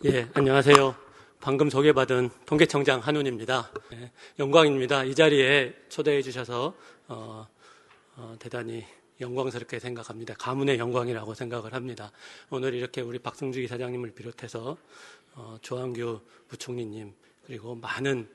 예, 안녕하세요. 방금 소개받은 통계청장 한운입니다. 예, 영광입니다. 이 자리에 초대해 주셔서 대단히 영광스럽게 생각합니다. 가문의 영광이라고 생각을 합니다. 오늘 이렇게 우리 박승주 이사장님을 비롯해서 조한규 부총리님 그리고 많은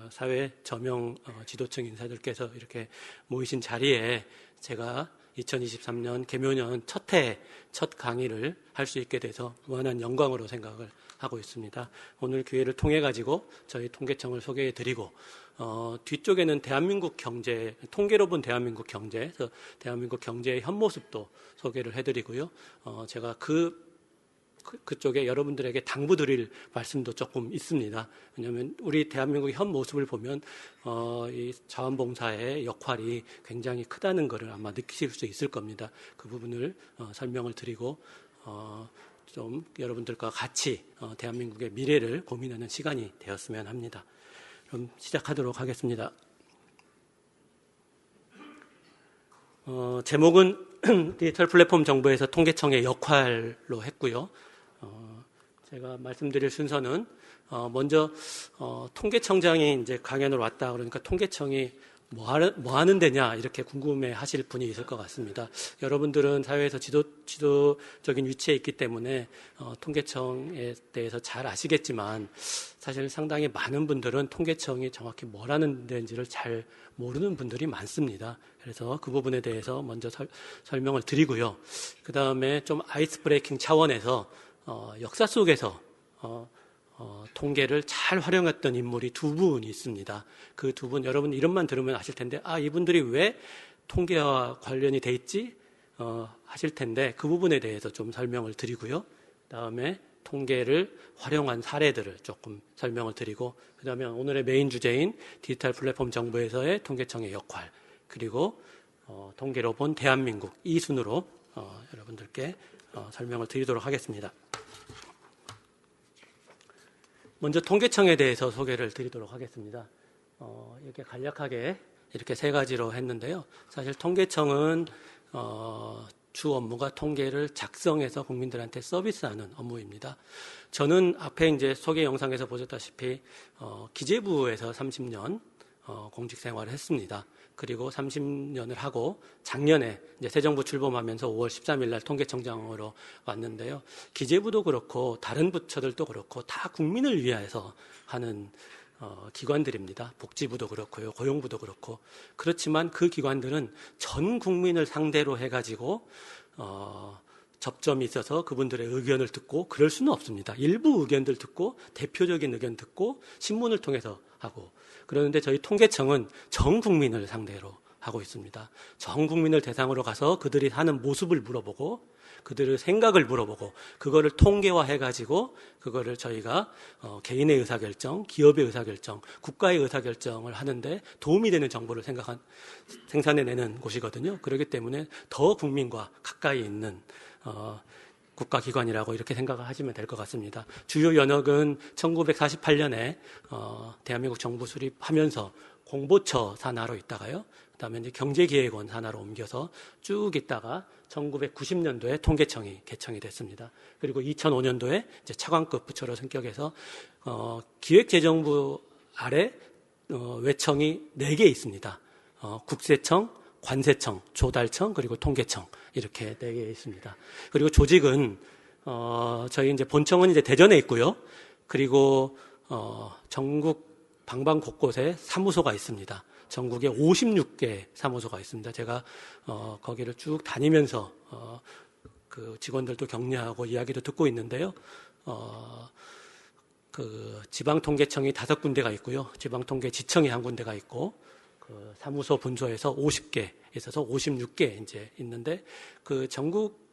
사회 저명 지도층 인사들께서 이렇게 모이신 자리에 제가 2023년 개묘년 첫 강의를 할 수 있게 돼서 무한한 영광으로 생각을 하고 있습니다. 오늘 기회를 통해 가지고 저희 통계청을 소개해 드리고 뒤쪽에는 대한민국 경제, 통계로 본 대한민국 경제, 그래서 대한민국 경제의 현모습도 소개를 해드리고요. 제가 그쪽에 여러분들에게 당부드릴 말씀도 조금 있습니다. 왜냐하면 우리 대한민국의 현 모습을 보면 이 자원봉사의 역할이 굉장히 크다는 것을 아마 느끼실 수 있을 겁니다. 그 부분을 설명을 드리고 좀 여러분들과 같이 대한민국의 미래를 고민하는 시간이 되었으면 합니다. 그럼 시작하도록 하겠습니다. 제목은 디지털 플랫폼 정부에서 통계청의 역할로 했고요. 제가 말씀드릴 순서는 먼저 통계청장이 이제 강연으로 왔다 그러니까 통계청이 뭐 하는 데냐 이렇게 궁금해 하실 분이 있을 것 같습니다. 여러분들은 사회에서 지도적인 위치에 있기 때문에 통계청에 대해서 잘 아시겠지만 사실 상당히 많은 분들은 통계청이 정확히 뭘 하는 데인지를 잘 모르는 분들이 많습니다. 그래서 그 부분에 대해서 먼저 설명을 드리고요. 그 다음에 좀 아이스 브레이킹 차원에서 역사 속에서 통계를 잘 활용했던 인물이 두 분이 있습니다. 그 두 분, 여러분 이름만 들으면 아실 텐데, 이분들이 왜 통계와 관련이 돼 있지? 하실 텐데, 그 부분에 대해서 좀 설명을 드리고요. 그 다음에 통계를 활용한 사례들을 조금 설명을 드리고, 그 다음에 오늘의 메인 주제인 디지털 플랫폼 정부에서의 통계청의 역할, 그리고 통계로 본 대한민국 이 순으로 여러분들께 설명을 드리도록 하겠습니다. 먼저 통계청에 대해서 소개를 드리도록 하겠습니다. 이렇게 간략하게 이렇게 세 가지로 했는데요. 사실 통계청은 주 업무가 통계를 작성해서 국민들한테 서비스하는 업무입니다. 저는 앞에 이제 소개 영상에서 보셨다시피 기재부에서 30년 공직 생활을 했습니다. 그리고 30년을 하고 작년에 이제 새 정부 출범하면서 5월 13일 날 통계청장으로 왔는데요. 기재부도 그렇고 다른 부처들도 그렇고 다 국민을 위해서 하는 기관들입니다. 복지부도 그렇고요. 고용부도 그렇고. 그렇지만 그 기관들은 전 국민을 상대로 해가지고 접점이 있어서 그분들의 의견을 듣고 그럴 수는 없습니다. 일부 의견들 듣고 대표적인 의견 듣고 신문을 통해서 하고 그러는데 저희 통계청은 전 국민을 상대로 하고 있습니다. 전 국민을 대상으로 가서 그들이 사는 모습을 물어보고 그들의 생각을 물어보고 그거를 통계화해가지고 그거를 저희가 개인의 의사결정, 기업의 의사결정, 국가의 의사결정을 하는데 도움이 되는 정보를 생산해내는 곳이거든요. 그렇기 때문에 더 국민과 가까이 있는 국가기관이라고 이렇게 생각을 하시면 될 것 같습니다. 주요 연역은 1948년에 대한민국 정부 수립하면서 공보처 산하로 있다가요. 그다음에 이제 경제기획원 산하로 옮겨서 쭉 있다가 1990년도에 통계청이 개청이 됐습니다. 그리고 2005년도에 이제 차관급 부처로 승격해서 기획재정부 아래 외청이 4개 있습니다. 국세청, 관세청, 조달청, 그리고 통계청 이렇게 4개 있습니다. 그리고 조직은 저희 이제 본청은 이제 대전에 있고요. 그리고 전국 방방 곳곳에 사무소가 있습니다. 전국에 56개 사무소가 있습니다. 제가 거기를 쭉 다니면서 그 직원들도 격려하고 이야기도 듣고 있는데요. 그 지방통계청이 5군데가 있고요. 지방통계지청이 1군데가 있고 그 사무소 분소에서 50개 있어서 56개 이제 있는데 그 전국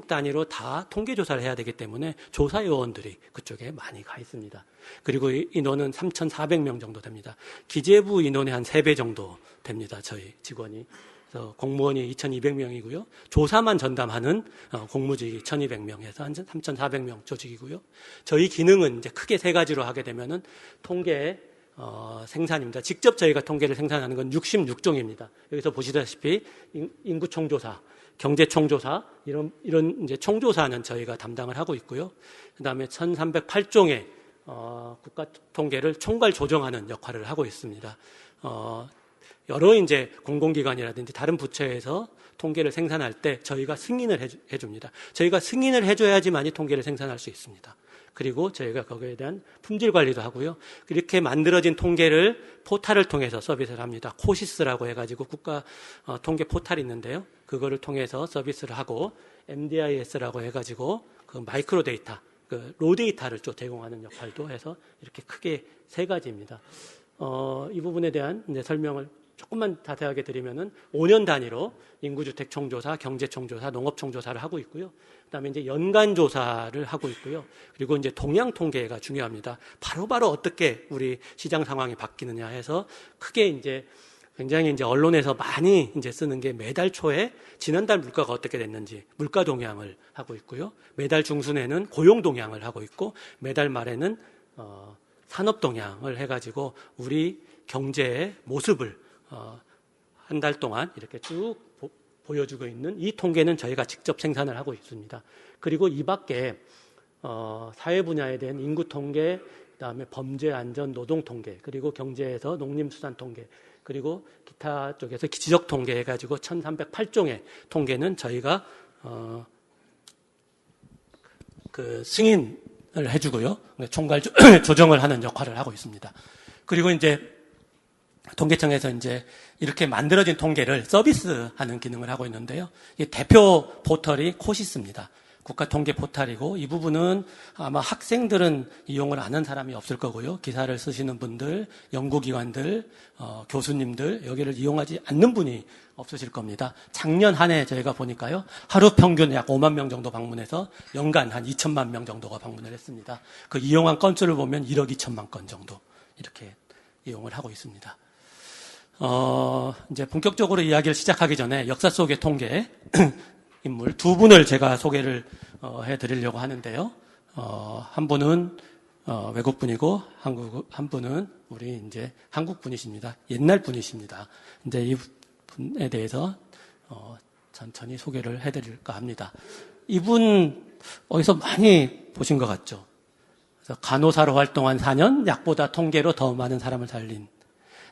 단위로 다 통계조사를 해야 되기 때문에 조사요원들이 그쪽에 많이 가 있습니다. 그리고 인원은 3,400명 정도 됩니다. 기재부 인원의 한 3배 정도 됩니다. 저희 직원이. 그래서 공무원이 2,200명이고요. 조사만 전담하는 공무직이 1,200명에서 한 3,400명 조직이고요. 저희 기능은 이제 크게 3가지로 하게 되면은 통계 생산입니다. 직접 저희가 통계를 생산하는 건 66종입니다. 여기서 보시다시피 인구총조사, 경제총조사 이런 이제 총조사는 저희가 담당을 하고 있고요. 그다음에 1308종의 국가 통계를 총괄 조정하는 역할을 하고 있습니다. 여러 이제 공공기관이라든지 다른 부처에서 통계를 생산할 때 저희가 승인을 해줍니다. 저희가 승인을 해줘야지만이 통계를 생산할 수 있습니다. 그리고 저희가 거기에 대한 품질 관리도 하고요. 이렇게 만들어진 통계를 포탈을 통해서 서비스를 합니다. 코시스라고 해가지고 국가 통계 포탈이 있는데요. 그거를 통해서 서비스를 하고 MDIS라고 해가지고 그 마이크로 데이터, 그 로 데이터를 또 제공하는 역할도 해서 이렇게 크게 세 가지입니다. 이 부분에 대한 이제 설명을 조금만 자세하게 드리면은 5년 단위로 인구주택 총조사, 경제 총조사, 농업 총조사를 하고 있고요. 그다음에 이제 연간 조사를 하고 있고요. 그리고 이제 동향 통계가 중요합니다. 바로바로 어떻게 우리 시장 상황이 바뀌느냐 해서 크게 이제 굉장히 이제 언론에서 많이 이제 쓰는 게 매달 초에 지난달 물가가 어떻게 됐는지 물가 동향을 하고 있고요. 매달 중순에는 고용 동향을 하고 있고 매달 말에는 산업 동향을 해가지고 우리 경제의 모습을 한 달 동안 이렇게 쭉 보여주고 있는 이 통계는 저희가 직접 생산을 하고 있습니다. 그리고 이 밖에 사회 분야에 대한 인구 통계, 그다음에 범죄 안전 노동 통계, 그리고 경제에서 농림수산 통계, 그리고 기타 쪽에서 지적 통계 해가지고 1308종의 통계는 저희가 그 승인을 해주고요. 총괄 조정을 하는 역할을 하고 있습니다. 그리고 이제 통계청에서 이제 이렇게 만들어진 통계를 서비스하는 기능을 하고 있는데요. 이 대표 포털이 코시스입니다. 국가 통계 포털이고 이 부분은 아마 학생들은 이용을 안 하는 사람이 없을 거고요. 기사를 쓰시는 분들, 연구기관들, 교수님들 여기를 이용하지 않는 분이 없으실 겁니다. 작년 한 해 저희가 보니까요. 하루 평균 약 5만 명 정도 방문해서 연간 한 2천만 명 정도가 방문을 했습니다. 그 이용한 건수를 보면 1억 2천만 건 정도 이렇게 이용을 하고 있습니다. 이제 본격적으로 이야기를 시작하기 전에 역사 속의 통계 인물 두 분을 제가 소개를 해드리려고 하는데요. 한 분은 외국 분이고 한 분은 우리 이제 한국 분이십니다. 옛날 분이십니다. 이제 이 분에 대해서 천천히 소개를 해드릴까 합니다. 이분 어디서 많이 보신 것 같죠? 그래서 간호사로 활동한 4년, 약보다 통계로 더 많은 사람을 살린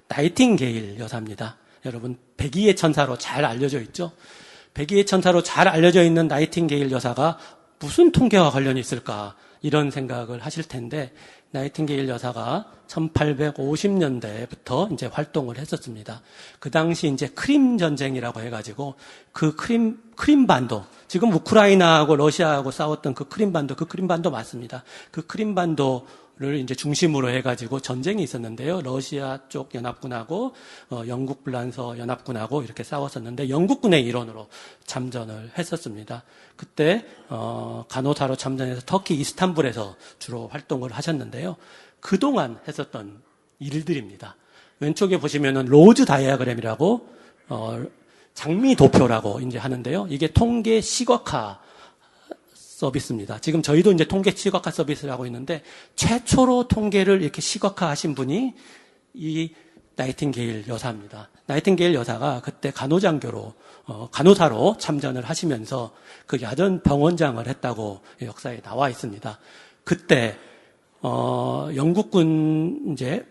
나이팅게일 여사입니다. 여러분 백의의 천사로 잘 알려져 있죠? 백의의 천사로 잘 알려져 있는 나이팅게일 여사가 무슨 통계와 관련이 있을까 이런 생각을 하실 텐데 나이팅게일 여사가 1850년대부터 이제 활동을 했었습니다. 그 당시 이제 크림 전쟁이라고 해가지고 그 크림반도 지금 우크라이나하고 러시아하고 싸웠던 그 크림반도 맞습니다. 그 크림반도를 이제 중심으로 해가지고 전쟁이 있었는데요. 러시아 쪽 연합군하고 영국 불란서 연합군하고 이렇게 싸웠었는데 영국군의 일원으로 참전을 했었습니다. 그때 간호사로 참전해서 터키 이스탄불에서 주로 활동을 하셨는데요. 그동안 했었던 일들입니다. 왼쪽에 보시면은 로즈 다이아그램이라고 장미 도표라고 이제 하는데요. 이게 통계 시각화 서비스입니다. 지금 저희도 이제 통계 시각화 서비스를 하고 있는데 최초로 통계를 이렇게 시각화하신 분이 이 나이팅게일 여사입니다. 나이팅게일 여사가 그때 간호장교로 간호사로 참전을 하시면서 그 야전 병원장을 했다고 역사에 나와 있습니다. 그때 영국군 이제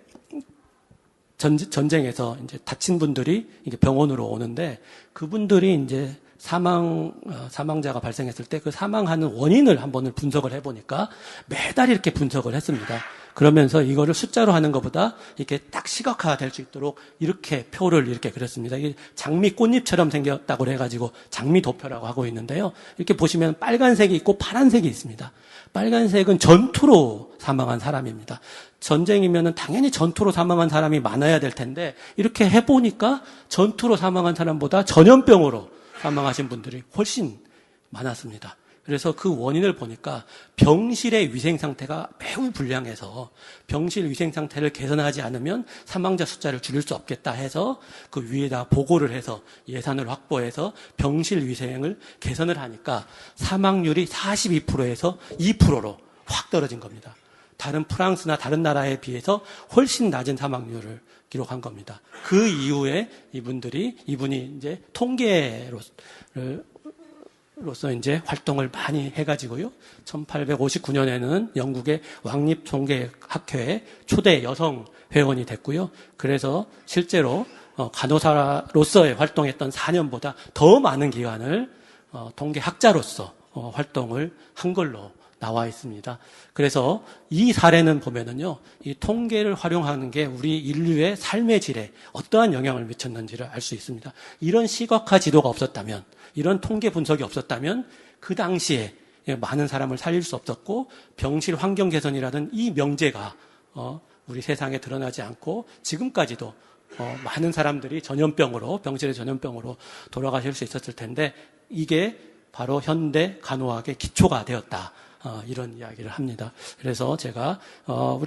전쟁에서 이제 다친 분들이 이게 병원으로 오는데 그분들이 이제 사망자가 발생했을 때 그 사망하는 원인을 한번 분석을 해보니까 매달 이렇게 분석을 했습니다. 그러면서 이거를 숫자로 하는 것보다 이렇게 딱 시각화가 될 수 있도록 이렇게 표를 이렇게 그렸습니다. 이게 장미 꽃잎처럼 생겼다고 해가지고 장미 도표라고 하고 있는데요. 이렇게 보시면 빨간색이 있고 파란색이 있습니다. 빨간색은 전투로 사망한 사람입니다. 전쟁이면은 당연히 전투로 사망한 사람이 많아야 될 텐데 이렇게 해보니까 전투로 사망한 사람보다 전염병으로 사망하신 분들이 훨씬 많았습니다. 그래서 그 원인을 보니까 병실의 위생 상태가 매우 불량해서 병실 위생 상태를 개선하지 않으면 사망자 숫자를 줄일 수 없겠다 해서 그 위에다 보고를 해서 예산을 확보해서 병실 위생을 개선을 하니까 사망률이 42%에서 2%로 확 떨어진 겁니다. 다른 프랑스나 다른 나라에 비해서 훨씬 낮은 사망률을 기록한 겁니다. 그 이후에 이분이 이제 통계를 로서 이제 활동을 많이 해가지고요. 1859년에는 영국의 왕립통계학회의 초대 여성 회원이 됐고요. 그래서 실제로 간호사로서의 활동했던 4년보다 더 많은 기간을 통계학자로서 활동을 한 걸로 나와 있습니다. 그래서 이 사례는 보면은요, 이 통계를 활용하는 게 우리 인류의 삶의 질에 어떠한 영향을 미쳤는지를 알 수 있습니다. 이런 시각화 지도가 없었다면, 이런 통계 분석이 없었다면, 그 당시에 많은 사람을 살릴 수 없었고, 병실 환경 개선이라는 이 명제가 우리 세상에 드러나지 않고, 지금까지도 많은 사람들이 병실의 전염병으로 돌아가실 수 있었을 텐데, 이게 바로 현대 간호학의 기초가 되었다. 이런 이야기를 합니다. 그래서 제가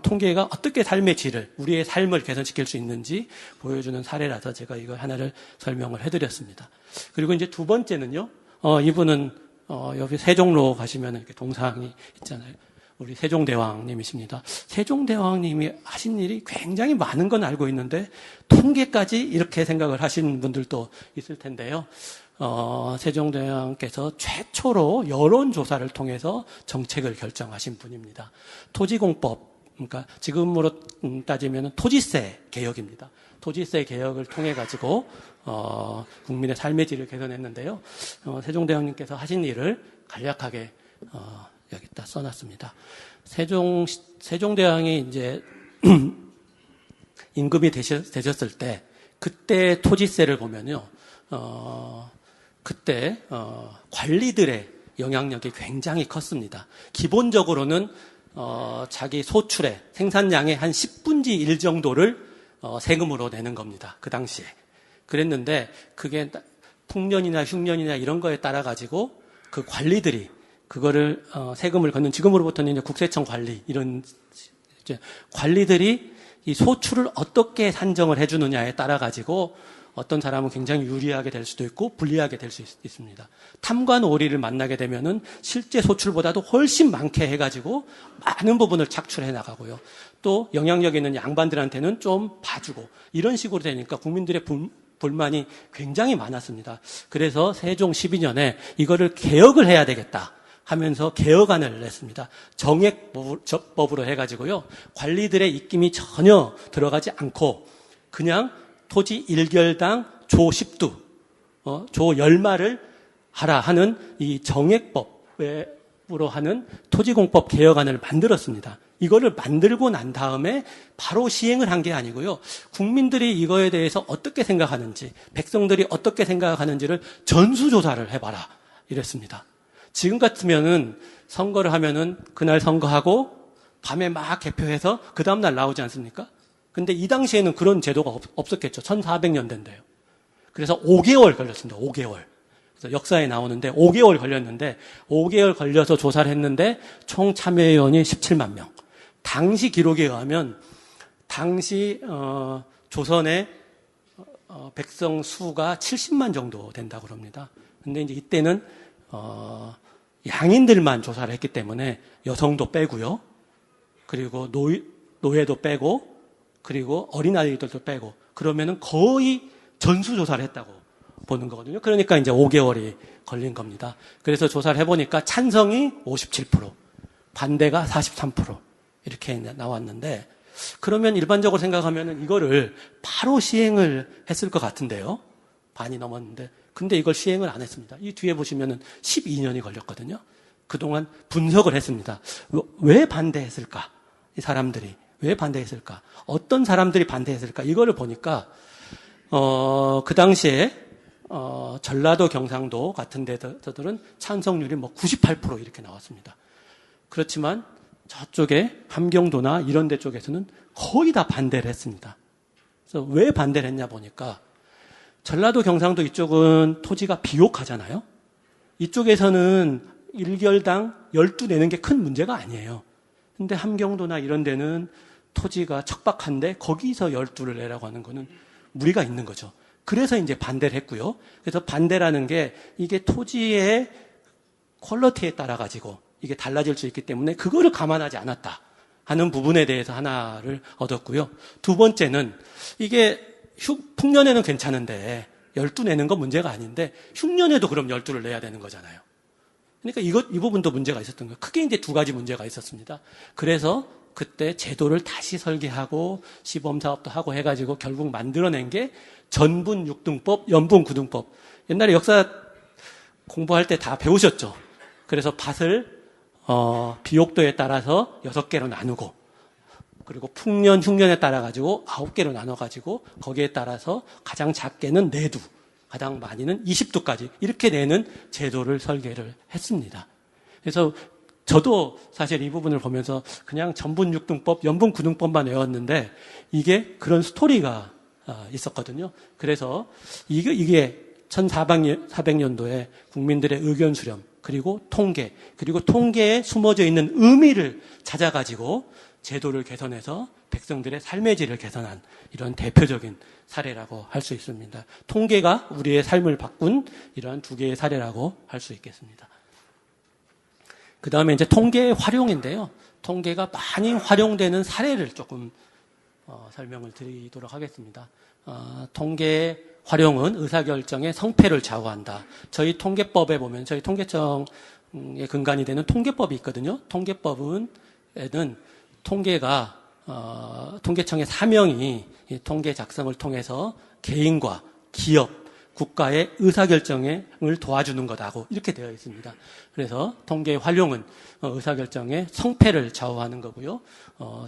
통계가 어떻게 삶의 질을, 우리의 삶을 개선시킬 수 있는지 보여주는 사례라서 제가 이거 하나를 설명을 해드렸습니다. 그리고 이제 두 번째는요, 이분은 여기 세종로 가시면 이렇게 동상이 있잖아요. 우리 세종대왕님이십니다. 세종대왕님이 하신 일이 굉장히 많은 건 알고 있는데 통계까지 이렇게 생각을 하시는 분들도 있을 텐데요. 세종대왕께서 최초로 여론조사를 통해서 정책을 결정하신 분입니다. 토지공법, 그러니까 지금으로 따지면 토지세 개혁입니다. 토지세 개혁을 통해 가지고 국민의 삶의 질을 개선했는데요. 세종대왕님께서 하신 일을 간략하게 여기다 써놨습니다. 세종대왕이 이제 임금이 되셨을 때 그때 토지세를 보면요. 그때 관리들의 영향력이 굉장히 컸습니다. 기본적으로는 자기 소출의 생산량의 한 10분의 1 정도를 세금으로 내는 겁니다. 그 당시에. 그랬는데 그게 풍년이나 흉년이나 이런 거에 따라 가지고 그 관리들이 그거를 세금을 걷는, 지금으로부터는 이제 국세청 관리, 이런 이제 관리들이 이 소출을 어떻게 산정을 해주느냐에 따라 가지고 어떤 사람은 굉장히 유리하게 될 수도 있고 불리하게 될 수 있습니다. 탐관 오리를 만나게 되면은 실제 소출보다도 훨씬 많게 해가지고 많은 부분을 착출해 나가고요. 또 영향력 있는 양반들한테는 좀 봐주고 이런 식으로 되니까 국민들의 불만이 굉장히 많았습니다. 그래서 세종 12년에 이거를 개혁을 해야 되겠다 하면서 개혁안을 냈습니다. 정액법으로 해가지고요. 관리들의 입김이 전혀 들어가지 않고 그냥 토지 1결당 조 10두, 조 10마를 하라 하는 이 정액법으로 하는 토지공법 개혁안을 만들었습니다. 이거를 만들고 난 다음에 바로 시행을 한 게 아니고요. 국민들이 이거에 대해서 어떻게 생각하는지, 백성들이 어떻게 생각하는지를 전수조사를 해봐라. 이랬습니다. 지금 같으면은 선거를 하면은 그날 선거하고 밤에 막 개표해서 그 다음날 나오지 않습니까? 근데 이 당시에는 그런 제도가 없었겠죠. 1400년대인데요. 그래서 5개월 걸렸습니다. 5개월. 그래서 역사에 나오는데 5개월 걸렸는데 5개월 걸려서 조사를 했는데 총 참여회원이 17만 명. 당시 기록에 의하면 당시 조선의 백성 수가 70만 정도 된다고 합니다. 근데 이제 이때는 양인들만 조사를 했기 때문에 여성도 빼고요. 그리고 노예도 빼고 그리고 어린아이들도 빼고 그러면은 거의 전수조사를 했다고 보는 거거든요. 그러니까 이제 5개월이 걸린 겁니다. 그래서 조사를 해보니까 찬성이 57%, 반대가 43% 이렇게 나왔는데 그러면 일반적으로 생각하면은 이거를 바로 시행을 했을 것 같은데요. 반이 넘었는데 근데 이걸 시행을 안 했습니다. 이 뒤에 보시면은 12년이 걸렸거든요. 그동안 분석을 했습니다. 왜 반대했을까? 이 사람들이. 왜 반대했을까? 어떤 사람들이 반대했을까? 이거를 보니까, 그 당시에, 전라도, 경상도 같은 데서들은 찬성률이 98% 이렇게 나왔습니다. 그렇지만 저쪽에 함경도나 이런 데 쪽에서는 거의 다 반대를 했습니다. 그래서 왜 반대를 했냐 보니까 전라도, 경상도 이쪽은 토지가 비옥하잖아요. 이쪽에서는 1결당 12 내는 게 큰 문제가 아니에요. 근데 함경도나 이런 데는 토지가 척박한데 거기서 12를 내라고 하는 거는 무리가 있는 거죠. 그래서 이제 반대를 했고요. 그래서 반대라는 게 이게 토지의 퀄리티에 따라 가지고 이게 달라질 수 있기 때문에 그거를 감안하지 않았다 하는 부분에 대해서 하나를 얻었고요. 두 번째는 이게 풍년에는 괜찮은데 12 내는 건 문제가 아닌데 흉년에도 그럼 12를 내야 되는 거잖아요. 그러니까 이 부분도 문제가 있었던 거예요. 크게 이제 두 가지 문제가 있었습니다. 그래서 그때 제도를 다시 설계하고 시범사업도 하고 해가지고 결국 만들어낸 게 전분 6등법, 연분 9등법. 옛날에 역사 공부할 때 다 배우셨죠. 그래서 밭을 비옥도에 따라서 6개로 나누고, 그리고 풍년, 흉년에 따라 가지고 9개로 나눠 가지고 거기에 따라서 가장 작게는 4두, 가장 많이는 20두까지 이렇게 내는 제도를 설계를 했습니다. 그래서 저도 사실 이 부분을 보면서 그냥 전분 6등법, 연분 9등법만 외웠는데 이게 그런 스토리가 있었거든요. 그래서 이게 1400년도에 국민들의 의견 수렴, 그리고 통계, 그리고 통계에 숨어져 있는 의미를 찾아가지고 제도를 개선해서 백성들의 삶의 질을 개선한 이런 대표적인 사례라고 할 수 있습니다. 통계가 우리의 삶을 바꾼 이러한 두 개의 사례라고 할 수 있겠습니다. 그 다음에 이제 통계의 활용인데요. 통계가 많이 활용되는 사례를 조금 설명을 드리도록 하겠습니다. 통계의 활용은 의사결정의 성패를 좌우한다. 저희 통계법에 보면 저희 통계청의 근간이 되는 통계법이 있거든요. 통계법은 통계가 통계청의 사명이 이 통계 작성을 통해서 개인과 기업, 국가의 의사결정을 도와주는 거다고 이렇게 되어 있습니다. 그래서 통계의 활용은 의사결정의 성패를 좌우하는 거고요.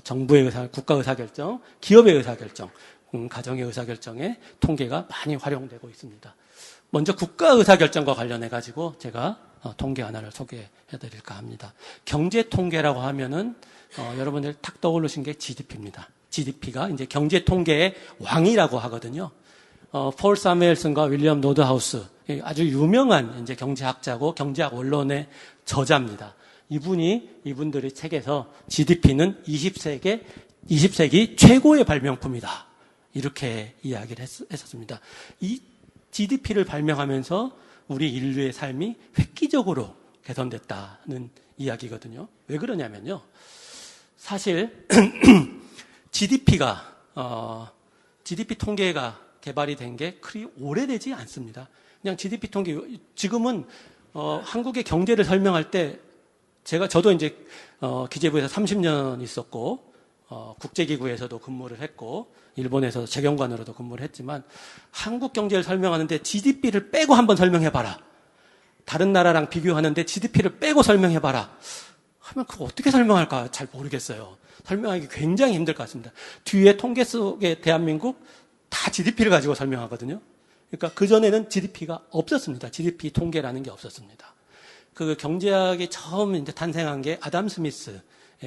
정부의 국가 의사결정, 기업의 의사결정, 가정의 의사결정에 통계가 많이 활용되고 있습니다. 먼저 국가 의사결정과 관련해가지고 제가 통계 하나를 소개해드릴까 합니다. 경제통계라고 하면은 여러분들 탁 떠오르신 게 GDP입니다. GDP가 이제 경제통계의 왕이라고 하거든요. 폴 사무엘슨과 윌리엄 노드하우스, 아주 유명한 이제 경제학자고 경제학 원론의 저자입니다. 이분들의 책에서 GDP는 20세기 최고의 발명품이다. 이렇게 이야기를 했었습니다. 이 GDP를 발명하면서 우리 인류의 삶이 획기적으로 개선됐다는 이야기거든요. 왜 그러냐면요. 사실 GDP 통계가 개발이 된 게 그리 오래되지 않습니다. 그냥 GDP 통계, 지금은 한국의 경제를 설명할 때 저도 이제 기재부에서 30년 있었고 국제기구에서도 근무를 했고 일본에서 재경관으로도 근무를 했지만 한국 경제를 설명하는데 GDP를 빼고 한번 설명해봐라. 다른 나라랑 비교하는데 GDP를 빼고 설명해봐라. 하면 그거 어떻게 설명할까 잘 모르겠어요. 설명하기 굉장히 힘들 것 같습니다. 뒤에 통계 속에 대한민국 다 GDP를 가지고 설명하거든요. 그러니까 그전에는 GDP가 없었습니다. GDP 통계라는 게 없었습니다. 그 경제학이 처음 이제 탄생한 게 아담 스미스의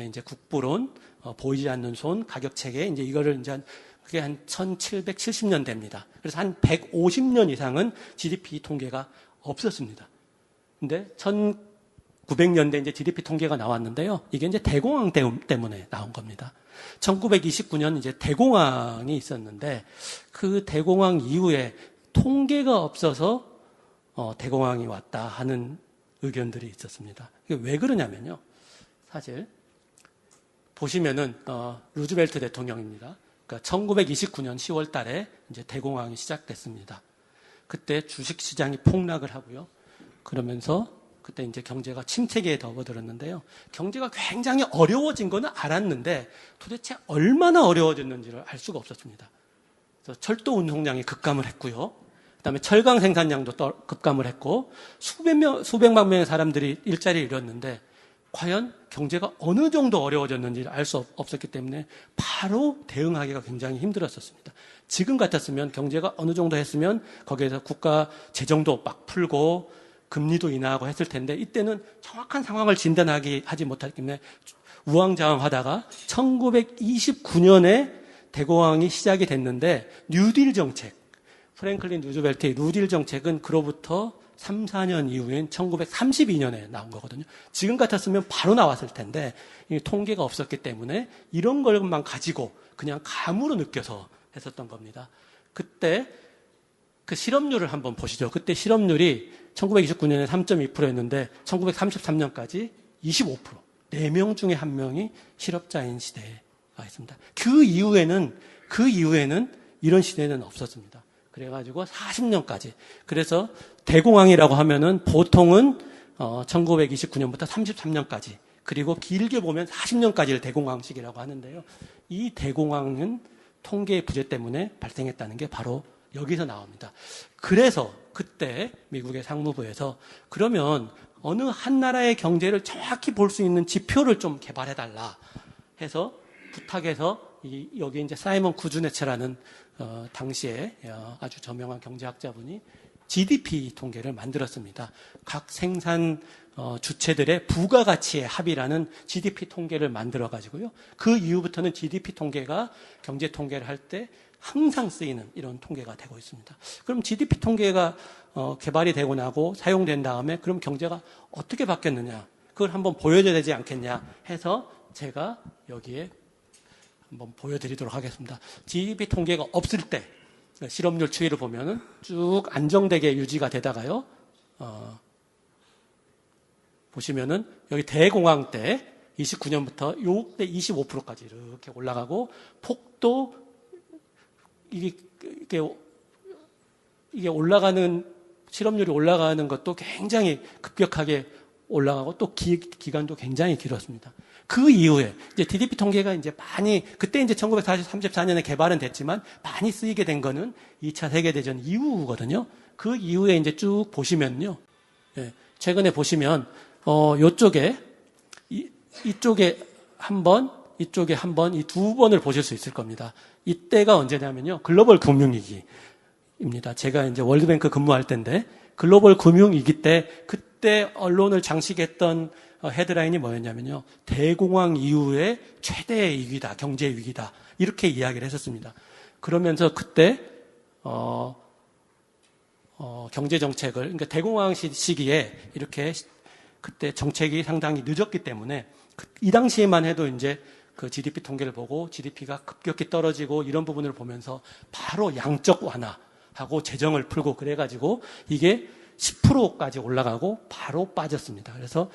이제 국부론, 보이지 않는 손, 가격 체계, 이제 이거를 이제 그게 한 1770년대입니다. 그래서 한 150년 이상은 GDP 통계가 없었습니다. 근데 1900년대 이제 GDP 통계가 나왔는데요. 이게 이제 대공황 때문에 나온 겁니다. 1929년 이제 대공황이 있었는데 그 대공황 이후에 통계가 없어서 대공황이 왔다 하는 의견들이 있었습니다. 이게 왜 그러냐면요. 사실 보시면은 루즈벨트 대통령입니다. 그러니까 1929년 10월 달에 이제 대공황이 시작됐습니다. 그때 주식 시장이 폭락을 하고요. 그러면서 그때 이제 경제가 침체기에 접어들었는데요. 경제가 굉장히 어려워진 거는 알았는데 도대체 얼마나 어려워졌는지를 알 수가 없었습니다. 그래서 철도 운송량이 급감을 했고요. 그다음에 철강 생산량도 급감을 했고 수백만 명의 사람들이 일자리를 잃었는데 과연 경제가 어느 정도 어려워졌는지를 알 수 없었기 때문에 바로 대응하기가 굉장히 힘들었었습니다. 지금 같았으면 경제가 어느 정도 했으면 거기에서 국가 재정도 막 풀고 금리도 인하하고 했을 텐데 이때는 정확한 상황을 하지 못했기 때문에 우왕좌왕하다가 1929년에 대공황이 시작이 됐는데 뉴딜 정책, 프랭클린 루즈벨트의 뉴딜 정책은 그로부터 3, 4년 이후인 1932년에 나온 거거든요. 지금 같았으면 바로 나왔을 텐데 통계가 없었기 때문에 이런 것만 가지고 그냥 감으로 느껴서 했었던 겁니다. 그때 그 실업률을 한번 보시죠. 그때 실업률이 1929년에 3.2%였는데 1933년까지 25%. 4명 중에 1명이 실업자인 시대가 있습니다. 그 이후에는 이런 시대는 없었습니다. 그래가지고 40년까지. 그래서 대공황이라고 하면은 보통은 1929년부터 33년까지 그리고 길게 보면 40년까지를 대공황 시기라고 하는데요. 이 대공황은 통계의 부재 때문에 발생했다는 게 바로 여기서 나옵니다. 그래서 그때 미국의 상무부에서 그러면 어느 한 나라의 경제를 정확히 볼 수 있는 지표를 좀 개발해달라 해서 부탁해서 여기 이제 사이먼 구즈네츠라는 당시에 아주 저명한 경제학자분이 GDP 통계를 만들었습니다. 각 생산 주체들의 부가가치의 합이라는 GDP 통계를 만들어 가지고요. 그 이후부터는 GDP 통계가 경제 통계를 할 때 항상 쓰이는 이런 통계가 되고 있습니다. 그럼 GDP 통계가 개발이 되고 나고 사용된 다음에 그럼 경제가 어떻게 바뀌었느냐? 그걸 한번 보여줘야 되지 않겠냐 해서 제가 여기에 한번 보여드리도록 하겠습니다. GDP 통계가 없을 때 실업률 추이를 보면은 쭉 안정되게 유지가 되다가요. 보시면은 여기 대공황 때 29년부터 요때 25%까지 이렇게 올라가고 폭도 이게 올라가는 실업률이 올라가는 것도 굉장히 급격하게 올라가고 또 기간도 굉장히 길었습니다. 그 이후에 이제 GDP 통계가 이제 많이 그때 이제 1934년에 개발은 됐지만 많이 쓰이게 된 거는 2차 세계대전 이후거든요. 그 이후에 이제 쭉 보시면요. 예, 최근에 보시면 요쪽에 이쪽에 한 번, 이쪽에 한 번, 이 두 번을 보실 수 있을 겁니다. 이때가 언제냐면요. 글로벌 금융위기입니다. 제가 이제 월드뱅크 근무할 때인데 글로벌 금융위기 때 그때 언론을 장식했던 헤드라인이 뭐였냐면요. 대공황 이후에 최대의 위기다, 경제 위기다. 이렇게 이야기를 했었습니다. 그러면서 그때 경제 정책을 그러니까 대공황 시기에 이렇게 그때 정책이 상당히 늦었기 때문에 이 당시에만 해도 이제 그 GDP 통계를 보고 GDP가 급격히 떨어지고 이런 부분을 보면서 바로 양적 완화하고 재정을 풀고 그래가지고 이게 10%까지 올라가고 바로 빠졌습니다. 그래서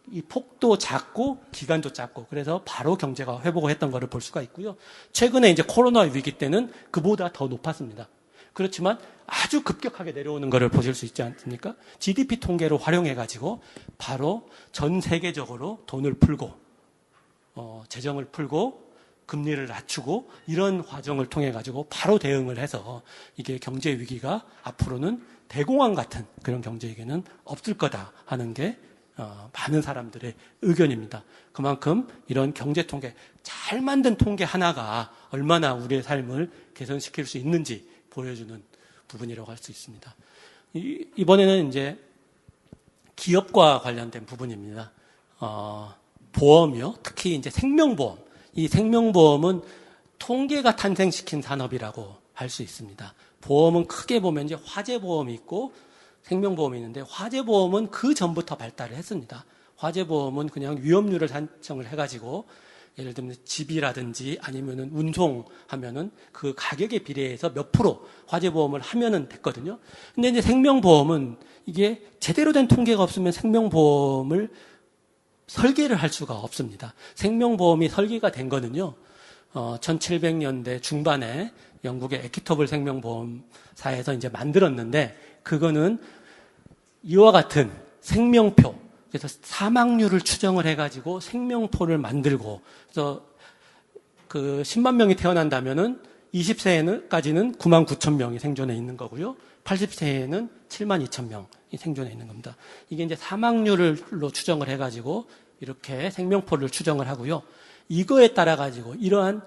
이 폭도 작고 기간도 작고 그래서 바로 경제가 회복을 했던 것을 볼 수가 있고요. 최근에 이제 코로나 위기 때는 그보다 더 높았습니다. 그렇지만 아주 급격하게 내려오는 것을 보실 수 있지 않습니까? GDP 통계로 활용해가지고 바로 전 세계적으로 돈을 풀고 재정을 풀고 금리를 낮추고 이런 과정을 통해가지고 바로 대응을 해서 이게 경제 위기가 앞으로는 대공황 같은 그런 경제 위기는 없을 거다 하는 게 많은 사람들의 의견입니다. 그만큼 이런 경제 통계, 잘 만든 통계 하나가 얼마나 우리의 삶을 개선시킬 수 있는지 보여주는 부분이라고 할 수 있습니다. 이번에는 이제 기업과 관련된 부분입니다. 보험이요. 특히 이제 생명보험. 이 생명보험은 통계가 탄생시킨 산업이라고 할 수 있습니다. 보험은 크게 보면 이제 화재보험이 있고 생명보험이 있는데 화재보험은 그 전부터 발달을 했습니다. 화재보험은 그냥 위험률을 산정을 해가지고 예를 들면 집이라든지 아니면은 운송하면은 그 가격에 비례해서 몇 프로 화재보험을 하면은 됐거든요. 근데 이제 생명보험은 이게 제대로 된 통계가 없으면 생명보험을 설계를 할 수가 없습니다. 생명보험이 설계가 된 거는요, 1700년대 중반에 영국의 에퀴터블 생명보험사에서 이제 만들었는데, 그거는 이와 같은 생명표, 그래서 사망률을 추정을 해가지고 생명표를 만들고, 그래서 그 10만 명이 태어난다면은 20세까지는 9만 9천 명이 생존해 있는 거고요. 80세에는 7만 2천 명이 생존해 있는 겁니다. 이게 이제 사망률로 추정을 해가지고 이렇게 생명표를 추정을 하고요. 이거에 따라가지고 이러한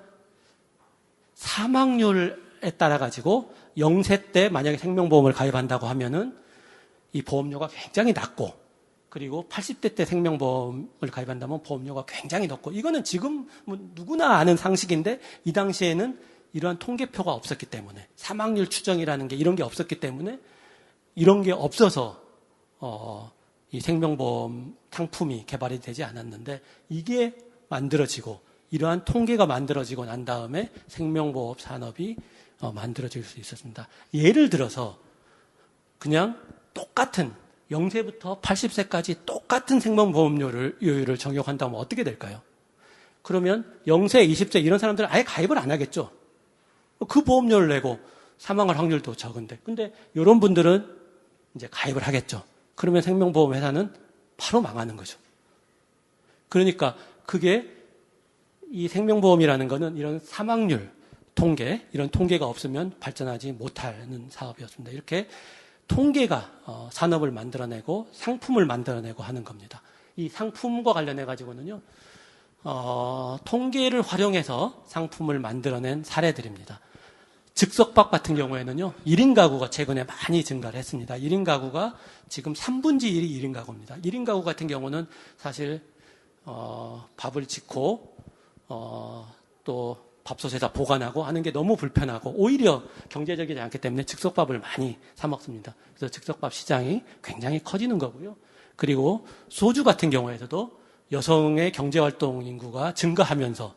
사망률에 따라가지고 0세 때 만약에 생명보험을 가입한다고 하면은 이 보험료가 굉장히 낮고, 그리고 80대 때 생명보험을 가입한다면 보험료가 굉장히 높고, 이거는 지금 뭐 누구나 아는 상식인데 이 당시에는 이러한 통계표가 없었기 때문에, 사망률 추정이라는 게 이런 게 없었기 때문에, 이런 게 없어서 이 생명보험 상품이 개발이 되지 않았는데, 이게 만들어지고 이러한 통계가 만들어지고 난 다음에 생명보험 산업이 만들어질 수 있었습니다. 예를 들어서 그냥 똑같은 0세부터 80세까지 똑같은 생명보험료율을 적용한다면 어떻게 될까요? 그러면 0세, 20세 이런 사람들은 아예 가입을 안 하겠죠. 그 보험료를 내고 사망할 확률도 적은데. 근데 이런 분들은 이제 가입을 하겠죠. 그러면 생명보험 회사는 바로 망하는 거죠. 그러니까 그게 이 생명보험이라는 거는 이런 사망률 통계, 이런 통계가 없으면 발전하지 못하는 사업이었습니다. 이렇게 통계가 산업을 만들어내고 상품을 만들어내고 하는 겁니다. 이 상품과 관련해 가지고는요, 통계를 활용해서 상품을 만들어낸 사례들입니다. 즉석밥 같은 경우에는요, 1인 가구가 최근에 많이 증가를 했습니다. 1인 가구가 지금 3분의 1이 1인 가구입니다. 1인 가구 같은 경우는 사실, 밥을 짓고, 또 밥솥에다 보관하고 하는 게 너무 불편하고 오히려 경제적이지 않기 때문에 즉석밥을 많이 사 먹습니다. 그래서 즉석밥 시장이 굉장히 커지는 거고요. 그리고 소주 같은 경우에서도 여성의 경제활동 인구가 증가하면서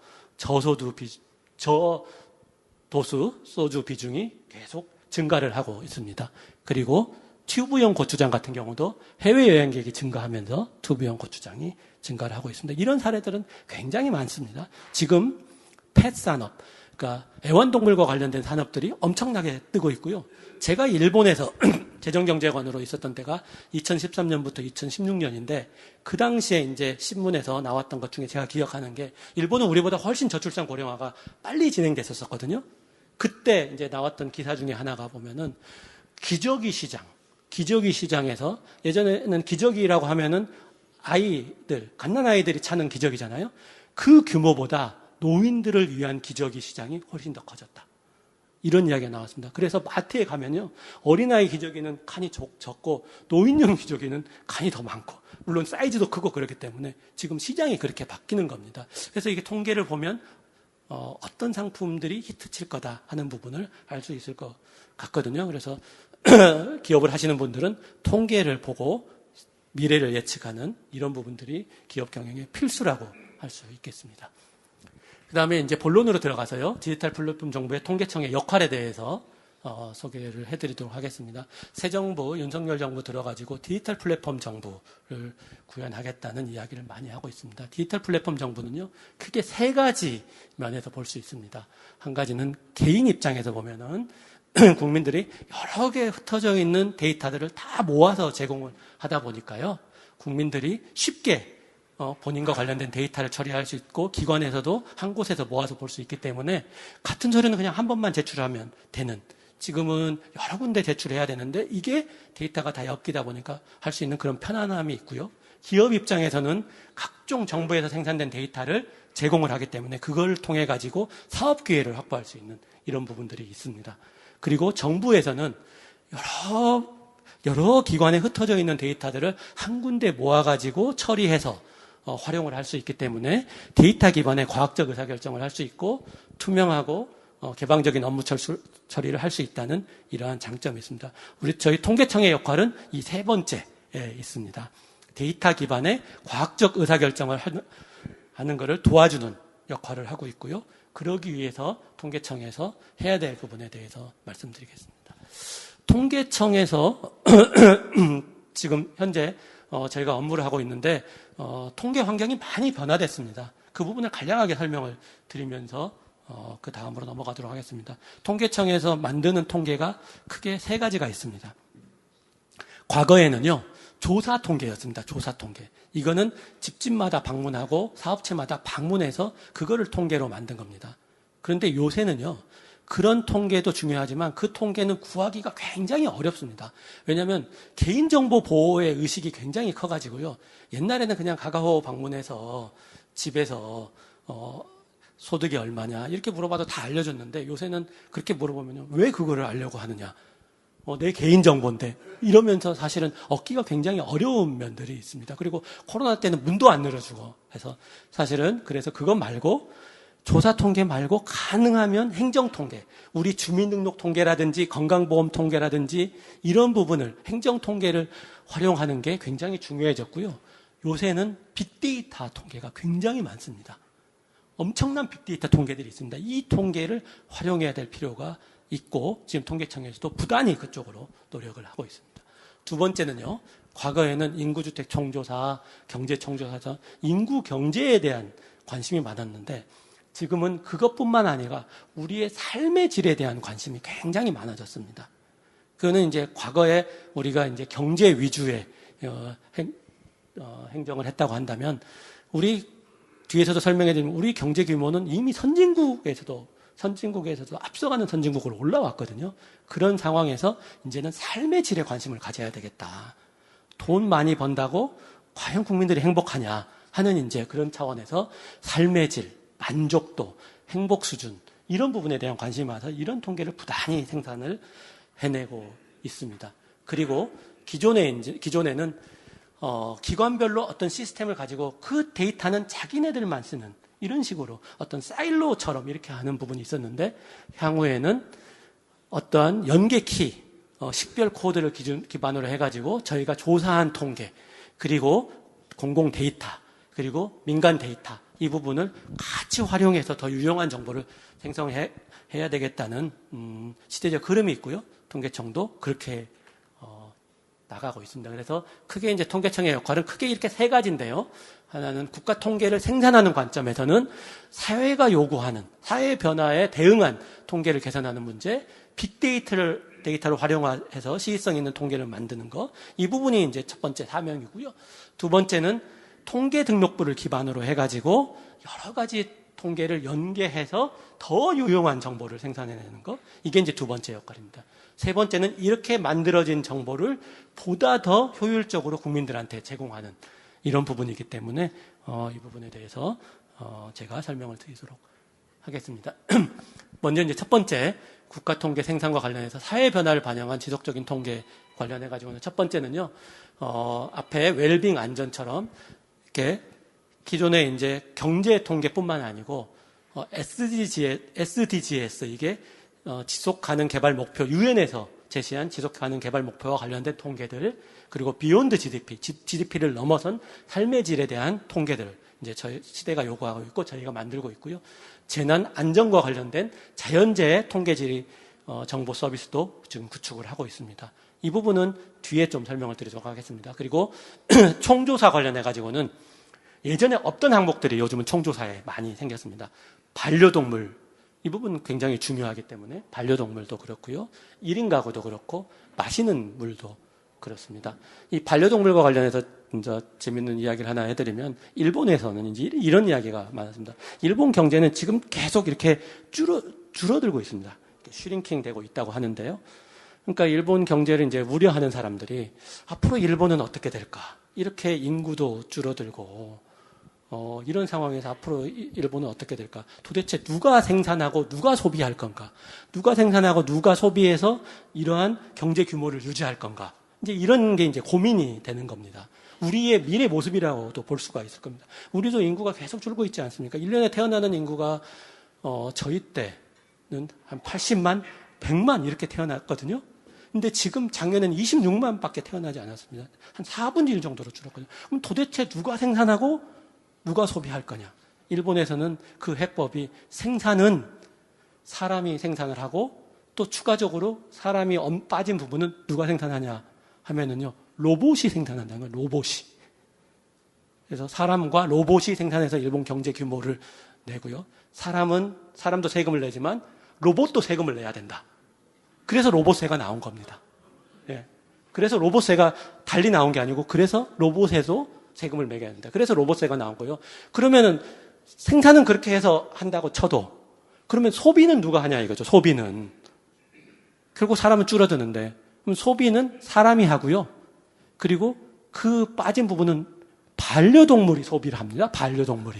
저도수 소주 비중이 계속 증가를 하고 있습니다. 그리고 튜브형 고추장 같은 경우도 해외여행객이 증가하면서 튜브형 고추장이 증가를 하고 있습니다. 이런 사례들은 굉장히 많습니다. 지금 펫 산업, 그러니까 애완동물과 관련된 산업들이 엄청나게 뜨고 있고요. 제가 일본에서 재정경제관으로 있었던 때가 2013년부터 2016년인데 그 당시에 이제 신문에서 나왔던 것 중에 제가 기억하는 게 일본은 우리보다 훨씬 저출산 고령화가 빨리 진행됐었거든요. 그때 이제 나왔던 기사 중에 하나가 보면은 기저귀 시장에서 예전에는 기저귀라고 하면은 아이들, 갓난아이들이 차는 기저귀잖아요. 그 규모보다 노인들을 위한 기저귀 시장이 훨씬 더 커졌다. 이런 이야기가 나왔습니다. 그래서 마트에 가면요, 어린아이 기저귀는 칸이 적고 노인용 기저귀는 칸이 더 많고, 물론 사이즈도 크고 그렇기 때문에 지금 시장이 그렇게 바뀌는 겁니다. 그래서 이게 통계를 보면 어떤 상품들이 히트칠 거다 하는 부분을 알 수 있을 것 같거든요. 그래서 기업을 하시는 분들은 통계를 보고 미래를 예측하는 이런 부분들이 기업 경영의 필수라고 할 수 있겠습니다. 그 다음에 이제 본론으로 들어가서요, 디지털 플랫폼 정부의 통계청의 역할에 대해서 소개를 해드리도록 하겠습니다. 새 정부, 윤석열 정부 들어가지고 디지털 플랫폼 정부를 구현하겠다는 이야기를 많이 하고 있습니다. 디지털 플랫폼 정부는요, 크게 세 가지 면에서 볼 수 있습니다. 한 가지는 개인 입장에서 보면은 국민들이 여러 개 흩어져 있는 데이터들을 다 모아서 제공을 하다 보니까요, 국민들이 쉽게 본인과 관련된 데이터를 처리할 수 있고 기관에서도 한 곳에서 모아서 볼 수 있기 때문에 같은 서류는 그냥 한 번만 제출하면 되는, 지금은 여러 군데 제출해야 되는데 이게 데이터가 다 엮이다 보니까 할 수 있는 그런 편안함이 있고요. 기업 입장에서는 각종 정부에서 생산된 데이터를 제공을 하기 때문에 그걸 통해 가지고 사업 기회를 확보할 수 있는 이런 부분들이 있습니다. 그리고 정부에서는 여러 기관에 흩어져 있는 데이터들을 한 군데 모아가지고 처리해서 활용을 할 수 있기 때문에 데이터 기반의 과학적 의사결정을 할 수 있고 투명하고 개방적인 업무 처리를 할 수 있다는 이러한 장점이 있습니다. 저희 통계청의 역할은 이 세 번째에 있습니다. 데이터 기반의 과학적 의사결정을 하는 것을 도와주는 역할을 하고 있고요. 그러기 위해서 통계청에서 해야 될 부분에 대해서 말씀드리겠습니다. 통계청에서 지금 현재 저희가 업무를 하고 있는데 통계 환경이 많이 변화됐습니다. 그 부분을 간략하게 설명을 드리면서 그 다음으로 넘어가도록 하겠습니다. 통계청에서 만드는 통계가 크게 세 가지가 있습니다. 과거에는요, 조사 통계였습니다. 조사 통계. 이거는 집집마다 방문하고 사업체마다 방문해서 그거를 통계로 만든 겁니다. 그런데 요새는요, 그런 통계도 중요하지만 그 통계는 구하기가 굉장히 어렵습니다. 왜냐하면 개인정보 보호의 의식이 굉장히 커가지고요. 옛날에는 그냥 가가호 방문해서 집에서 소득이 얼마냐 이렇게 물어봐도 다 알려줬는데 요새는 그렇게 물어보면요, 왜 그거를 알려고 하느냐. 내 개인정보인데 이러면서 사실은 얻기가 굉장히 어려운 면들이 있습니다. 그리고 코로나 때는 문도 안 열어주고 해서 사실은 그래서 그것 말고 조사 통계 말고 가능하면 행정 통계, 우리 주민등록 통계라든지 건강보험 통계라든지 이런 부분을 행정 통계를 활용하는 게 굉장히 중요해졌고요. 요새는 빅데이터 통계가 굉장히 많습니다. 엄청난 빅데이터 통계들이 있습니다. 이 통계를 활용해야 될 필요가 있고 지금 통계청에서도 부단히 그쪽으로 노력을 하고 있습니다. 두 번째는요, 과거에는 인구주택 총조사, 경제 총조사, 인구 경제에 대한 관심이 많았는데 지금은 그것뿐만 아니라 우리의 삶의 질에 대한 관심이 굉장히 많아졌습니다. 그거는 이제 과거에 우리가 이제 경제 위주의 행정을 했다고 한다면 우리 뒤에서도 설명해 드리면 우리 경제 규모는 이미 선진국에서도 앞서가는 선진국으로 올라왔거든요. 그런 상황에서 이제는 삶의 질에 관심을 가져야 되겠다. 돈 많이 번다고 과연 국민들이 행복하냐 하는 이제 그런 차원에서 삶의 질, 만족도, 행복 수준 이런 부분에 대한 관심이 많아서 이런 통계를 부단히 생산을 해내고 있습니다. 그리고 기존에는 기관별로 어떤 시스템을 가지고 그 데이터는 자기네들만 쓰는 이런 식으로 어떤 사일로처럼 이렇게 하는 부분이 있었는데 향후에는 어떠한 연계키, 식별 코드를 기반으로 해가지고 저희가 조사한 통계 그리고 공공 데이터 그리고 민간 데이터 이 부분을 같이 활용해서 더 유용한 정보를 생성해야 되겠다는 시대적 흐름이 있고요. 통계청도 그렇게 나가고 있습니다. 그래서 크게 이제 통계청의 역할은 크게 이렇게 세 가지인데요. 하나는 국가 통계를 생산하는 관점에서는 사회가 요구하는 사회 변화에 대응한 통계를 개선하는 문제, 빅데이터를 활용해서 시의성 있는 통계를 만드는 것. 이 부분이 이제 첫 번째 사명이고요. 두 번째는 통계 등록부를 기반으로 해가지고 여러 가지 통계를 연계해서 더 유용한 정보를 생산해내는 것. 이게 이제 두 번째 역할입니다. 세 번째는 이렇게 만들어진 정보를 보다 더 효율적으로 국민들한테 제공하는 이런 부분이기 때문에 이 부분에 대해서 제가 설명을 드리도록 하겠습니다. 먼저 이제 첫 번째 국가 통계 생산과 관련해서 사회 변화를 반영한 지속적인 통계 관련해 가지고는 첫 번째는요. 앞에 웰빙 안전처럼 이렇게 기존에 이제 경제 통계뿐만 아니고 SDGs 이게 지속 가능 개발 목표 유엔에서 제시한 지속 가능 개발 목표와 관련된 통계들 그리고 비욘드 GDP를 넘어선 삶의 질에 대한 통계들 이제 저희 시대가 요구하고 있고 저희가 만들고 있고요. 재난 안전과 관련된 자연재해 통계질 정보 서비스도 지금 구축을 하고 있습니다. 이 부분은 뒤에 좀 설명을 드리도록 하겠습니다. 그리고 총조사 관련해 가지고는 예전에 없던 항목들이 요즘은 총조사에 많이 생겼습니다. 반려동물 이 부분은 굉장히 중요하기 때문에 반려동물도 그렇고요. 1인 가구도 그렇고 마시는 물도 그렇습니다. 이 반려동물과 관련해서 이제 재밌는 이야기를 하나 해드리면 일본에서는 이제 이런 이야기가 많았습니다. 일본 경제는 지금 계속 이렇게 줄어들고 있습니다. 슈링킹 되고 있다고 하는데요. 그러니까 일본 경제를 이제 우려하는 사람들이 앞으로 일본은 어떻게 될까? 이렇게 인구도 줄어들고 이런 상황에서 앞으로 일본은 어떻게 될까? 도대체 누가 생산하고 누가 소비할 건가? 누가 생산하고 누가 소비해서 이러한 경제 규모를 유지할 건가? 이제 이런 게 이제 고민이 되는 겁니다. 우리의 미래 모습이라고도 볼 수가 있을 겁니다. 우리도 인구가 계속 줄고 있지 않습니까? 1년에 태어나는 인구가 저희 때는 한 80만, 100만 이렇게 태어났거든요. 근데 지금 작년에는 26만 밖에 태어나지 않았습니다. 한 4분의 1 정도로 줄었거든요. 그럼 도대체 누가 생산하고 누가 소비할 거냐? 일본에서는 그 해법이 생산은 사람이 생산을 하고 또 추가적으로 사람이 빠진 부분은 누가 생산하냐 하면은요, 로봇이 생산한다는 거예요, 로봇이. 그래서 사람과 로봇이 생산해서 일본 경제 규모를 내고요. 사람도 세금을 내지만 로봇도 세금을 내야 된다. 그래서 로봇세가 나온 겁니다. 예. 그래서 로봇세가 달리 나온 게 아니고 그래서 로봇에도 세금을 매겨야 된다. 그래서 로봇세가 나온 거예요. 그러면은 생산은 그렇게 해서 한다고 쳐도 그러면 소비는 누가 하냐 이거죠. 소비는. 결국 사람은 줄어드는데 그럼 소비는 사람이 하고요. 그리고 그 빠진 부분은 반려동물이 소비를 합니다. 반려동물이.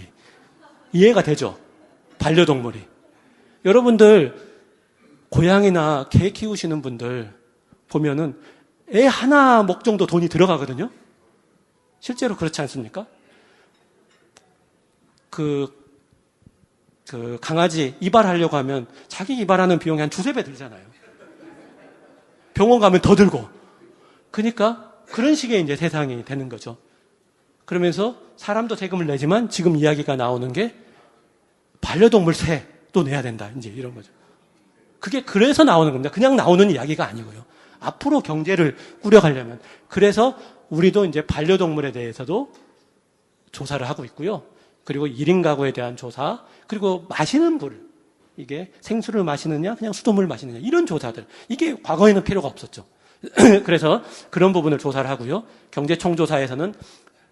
이해가 되죠? 반려동물이. 여러분들 고양이나 개 키우시는 분들 보면은 애 하나 먹 정도 돈이 들어가거든요. 실제로 그렇지 않습니까? 강아지 이발하려고 하면 자기 이발하는 비용이 한 2~3배 들잖아요. 병원 가면 더 들고. 그러니까 그런 식의 이제 세상이 되는 거죠. 그러면서 사람도 세금을 내지만 지금 이야기가 나오는 게 반려동물 세도 내야 된다. 이제 이런 거죠. 그게 그래서 나오는 겁니다. 그냥 나오는 이야기가 아니고요. 앞으로 경제를 꾸려가려면. 그래서 우리도 이제 반려동물에 대해서도 조사를 하고 있고요. 그리고 1인 가구에 대한 조사, 그리고 마시는 물. 이게 생수를 마시느냐, 그냥 수돗물 마시느냐. 이런 조사들. 이게 과거에는 필요가 없었죠. 그래서 그런 부분을 조사를 하고요. 경제총조사에서는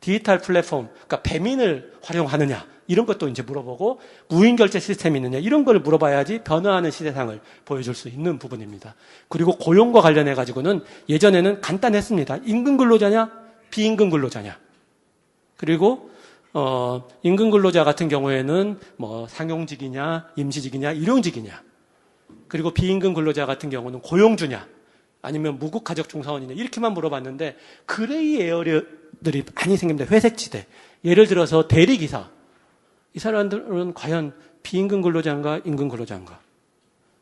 디지털 플랫폼, 그러니까 배민을 활용하느냐 이런 것도 이제 물어보고 무인 결제 시스템이 있느냐 이런 걸 물어봐야지 변화하는 시대상을 보여줄 수 있는 부분입니다. 그리고 고용과 관련해 가지고는 예전에는 간단했습니다. 임금 근로자냐 비임금 근로자냐. 그리고 임금 근로자 같은 경우에는 뭐 상용직이냐 임시직이냐 일용직이냐. 그리고 비임금 근로자 같은 경우는 고용주냐 아니면 무국가족 종사원이냐 이렇게만 물어봤는데 그레이 에어들이 많이 생깁니다. 회색지대. 예를 들어서 대리기사. 이 사람들은 과연 비임금 근로자인가 임금 근로자인가.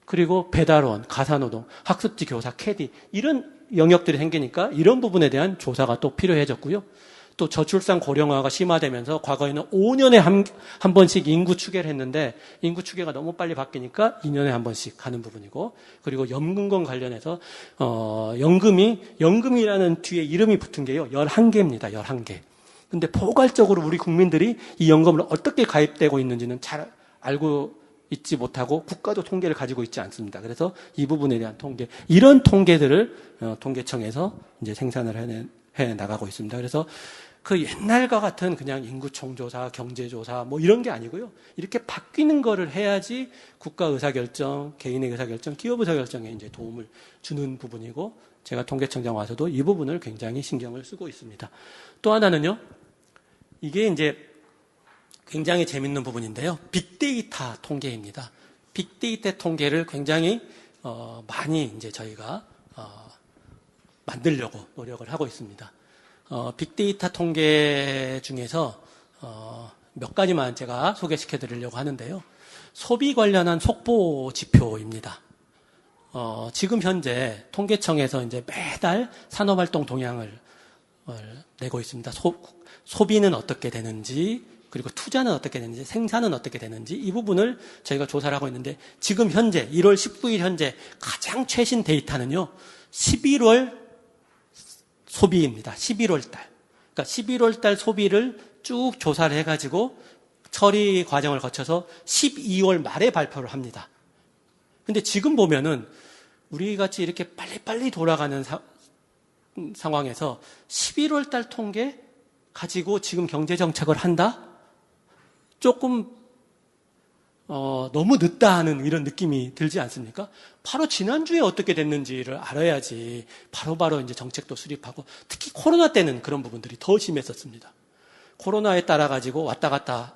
그리고 배달원, 가사노동, 학습지 교사, 캐디 이런 영역들이 생기니까 이런 부분에 대한 조사가 또 필요해졌고요. 또 저출산 고령화가 심화되면서 과거에는 5년에 한 번씩 인구 추계를 했는데 인구 추계가 너무 빨리 바뀌니까 2년에 한 번씩 하는 부분이고 그리고 연금과 관련해서 연금이라는 뒤에 이름이 붙은 게요. 11개입니다. 11개. 근데 포괄적으로 우리 국민들이 이 연금을 어떻게 가입되고 있는지는 잘 알고 있지 못하고 국가도 통계를 가지고 있지 않습니다. 그래서 이 부분에 대한 통계, 이런 통계들을 통계청에서 이제 생산을 해 나가고 있습니다. 그래서 그 옛날과 같은 그냥 인구총조사, 경제조사 뭐 이런 게 아니고요. 이렇게 바뀌는 거를 해야지 국가 의사결정, 개인의 의사결정, 기업 의사결정에 이제 도움을 주는 부분이고 제가 통계청장 와서도 이 부분을 굉장히 신경을 쓰고 있습니다. 또 하나는요. 이게 이제 굉장히 재밌는 부분인데요. 빅데이터 통계입니다. 빅데이터 통계를 굉장히 많이 이제 저희가 만들려고 노력을 하고 있습니다. 빅데이터 통계 중에서 몇 가지만 제가 소개시켜 드리려고 하는데요. 소비 관련한 속보 지표입니다. 지금 현재 통계청에서 이제 매달 산업활동 동향을 내고 있습니다. 소비는 어떻게 되는지, 그리고 투자는 어떻게 되는지, 생산은 어떻게 되는지 이 부분을 저희가 조사를 하고 있는데 지금 현재 1월 19일 현재 가장 최신 데이터는요. 11월 소비입니다. 11월 달. 그러니까 11월 달 소비를 쭉 조사를 해가지고 처리 과정을 거쳐서 12월 말에 발표를 합니다. 근데 지금 보면은 우리 같이 이렇게 빨리빨리 돌아가는 상황에서 11월 달 통계 가지고 지금 경제정책을 한다? 조금 너무 늦다 하는 이런 느낌이 들지 않습니까? 바로 지난주에 어떻게 됐는지를 알아야지 바로바로 이제 정책도 수립하고 특히 코로나 때는 그런 부분들이 더 심했었습니다. 코로나에 따라 가지고 왔다 갔다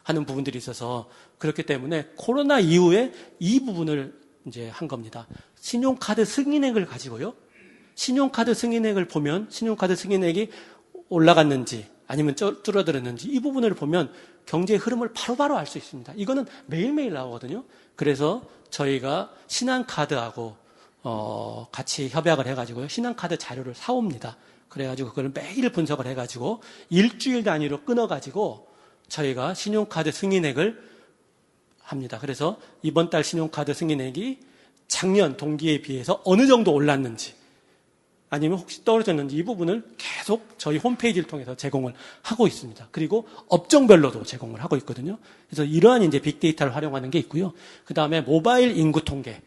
하는 부분들이 있어서 그렇기 때문에 코로나 이후에 이 부분을 이제 한 겁니다. 신용카드 승인액을 가지고요. 신용카드 승인액을 보면 신용카드 승인액이 올라갔는지 아니면 줄어들었는지 이 부분을 보면 경제의 흐름을 바로바로 알 수 있습니다. 이거는 매일매일 나오거든요. 그래서 저희가 신한카드하고 같이 협약을 해가지고요. 신한카드 자료를 사옵니다. 그래가지고 그걸 매일 분석을 해가지고 일주일 단위로 끊어가지고 저희가 신용카드 승인액을 합니다. 그래서 이번 달 신용카드 승인액이 작년 동기에 비해서 어느 정도 올랐는지 아니면 혹시 떨어졌는지 이 부분을 계속 저희 홈페이지를 통해서 제공을 하고 있습니다. 그리고 업종별로도 제공을 하고 있거든요. 그래서 이러한 이제 빅데이터를 활용하는 게 있고요. 그 다음에 모바일 인구 통계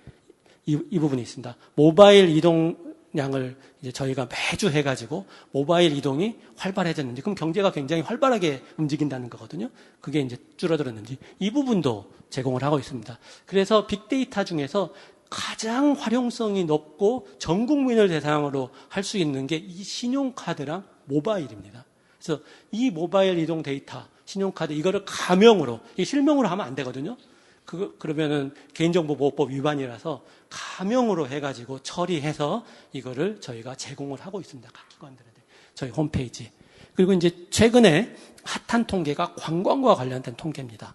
이 부분이 있습니다. 모바일 이동량을 이제 저희가 매주 해가지고 모바일 이동이 활발해졌는지 그럼 경제가 굉장히 활발하게 움직인다는 거거든요. 그게 이제 줄어들었는지 이 부분도 제공을 하고 있습니다. 그래서 빅데이터 중에서 가장 활용성이 높고 전 국민을 대상으로 할 수 있는 게 이 신용카드랑 모바일입니다. 그래서 이 모바일 이동 데이터, 신용카드 이거를 가명으로, 이게 실명으로 하면 안 되거든요. 그러면은 개인정보보호법 위반이라서 가명으로 해가지고 처리해서 이거를 저희가 제공을 하고 있습니다. 각 기관들한테 저희 홈페이지. 그리고 이제 최근에 핫한 통계가 관광과 관련된 통계입니다.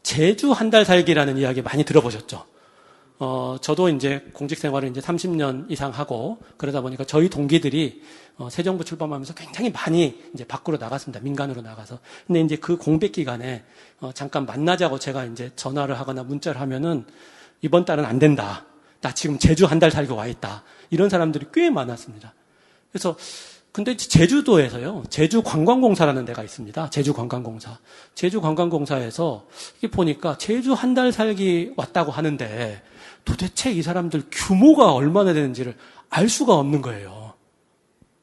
제주 한 달 살기라는 이야기 많이 들어보셨죠? 저도 이제 공직 생활을 이제 30년 이상 하고 그러다 보니까 저희 동기들이 새 정부 출범하면서 굉장히 많이 이제 밖으로 나갔습니다. 민간으로 나가서. 근데 이제 그 공백 기간에 잠깐 만나자고 제가 이제 전화를 하거나 문자를 하면은 이번 달은 안 된다. 나 지금 제주 한 달 살고 와 있다. 이런 사람들이 꽤 많았습니다. 그래서 근데 제주도에서요, 제주관광공사라는 데가 있습니다. 제주관광공사. 제주관광공사에서 이게 보니까 제주 한 달 살기 왔다고 하는데 도대체 이 사람들 규모가 얼마나 되는지를 알 수가 없는 거예요.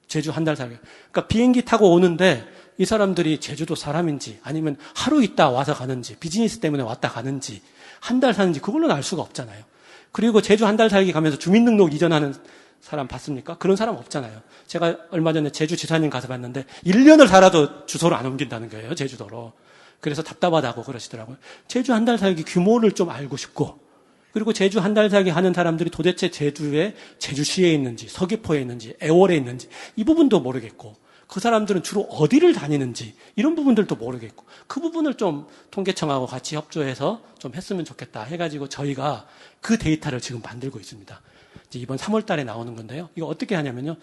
제주 한 달 살기. 그러니까 비행기 타고 오는데 이 사람들이 제주도 사람인지 아니면 하루 있다 와서 가는지 비즈니스 때문에 왔다 가는지 한 달 사는지 그걸로는 알 수가 없잖아요. 그리고 제주 한 달 살기 가면서 주민등록 이전하는 사람 봤습니까? 그런 사람 없잖아요. 제가 얼마 전에 제주지사님 가서 봤는데 1년을 살아도 주소를 안 옮긴다는 거예요. 제주도로. 그래서 답답하다고 그러시더라고요. 제주 한 달 살기 규모를 좀 알고 싶고 그리고 제주 한 달 살기 하는 사람들이 도대체 제주에 제주시에 있는지 서귀포에 있는지 애월에 있는지 이 부분도 모르겠고 그 사람들은 주로 어디를 다니는지 이런 부분들도 모르겠고 그 부분을 좀 통계청하고 같이 협조해서 좀 했으면 좋겠다 해가지고 저희가 그 데이터를 지금 만들고 있습니다. 이번 3월 달에 나오는 건데요. 이거 어떻게 하냐면요.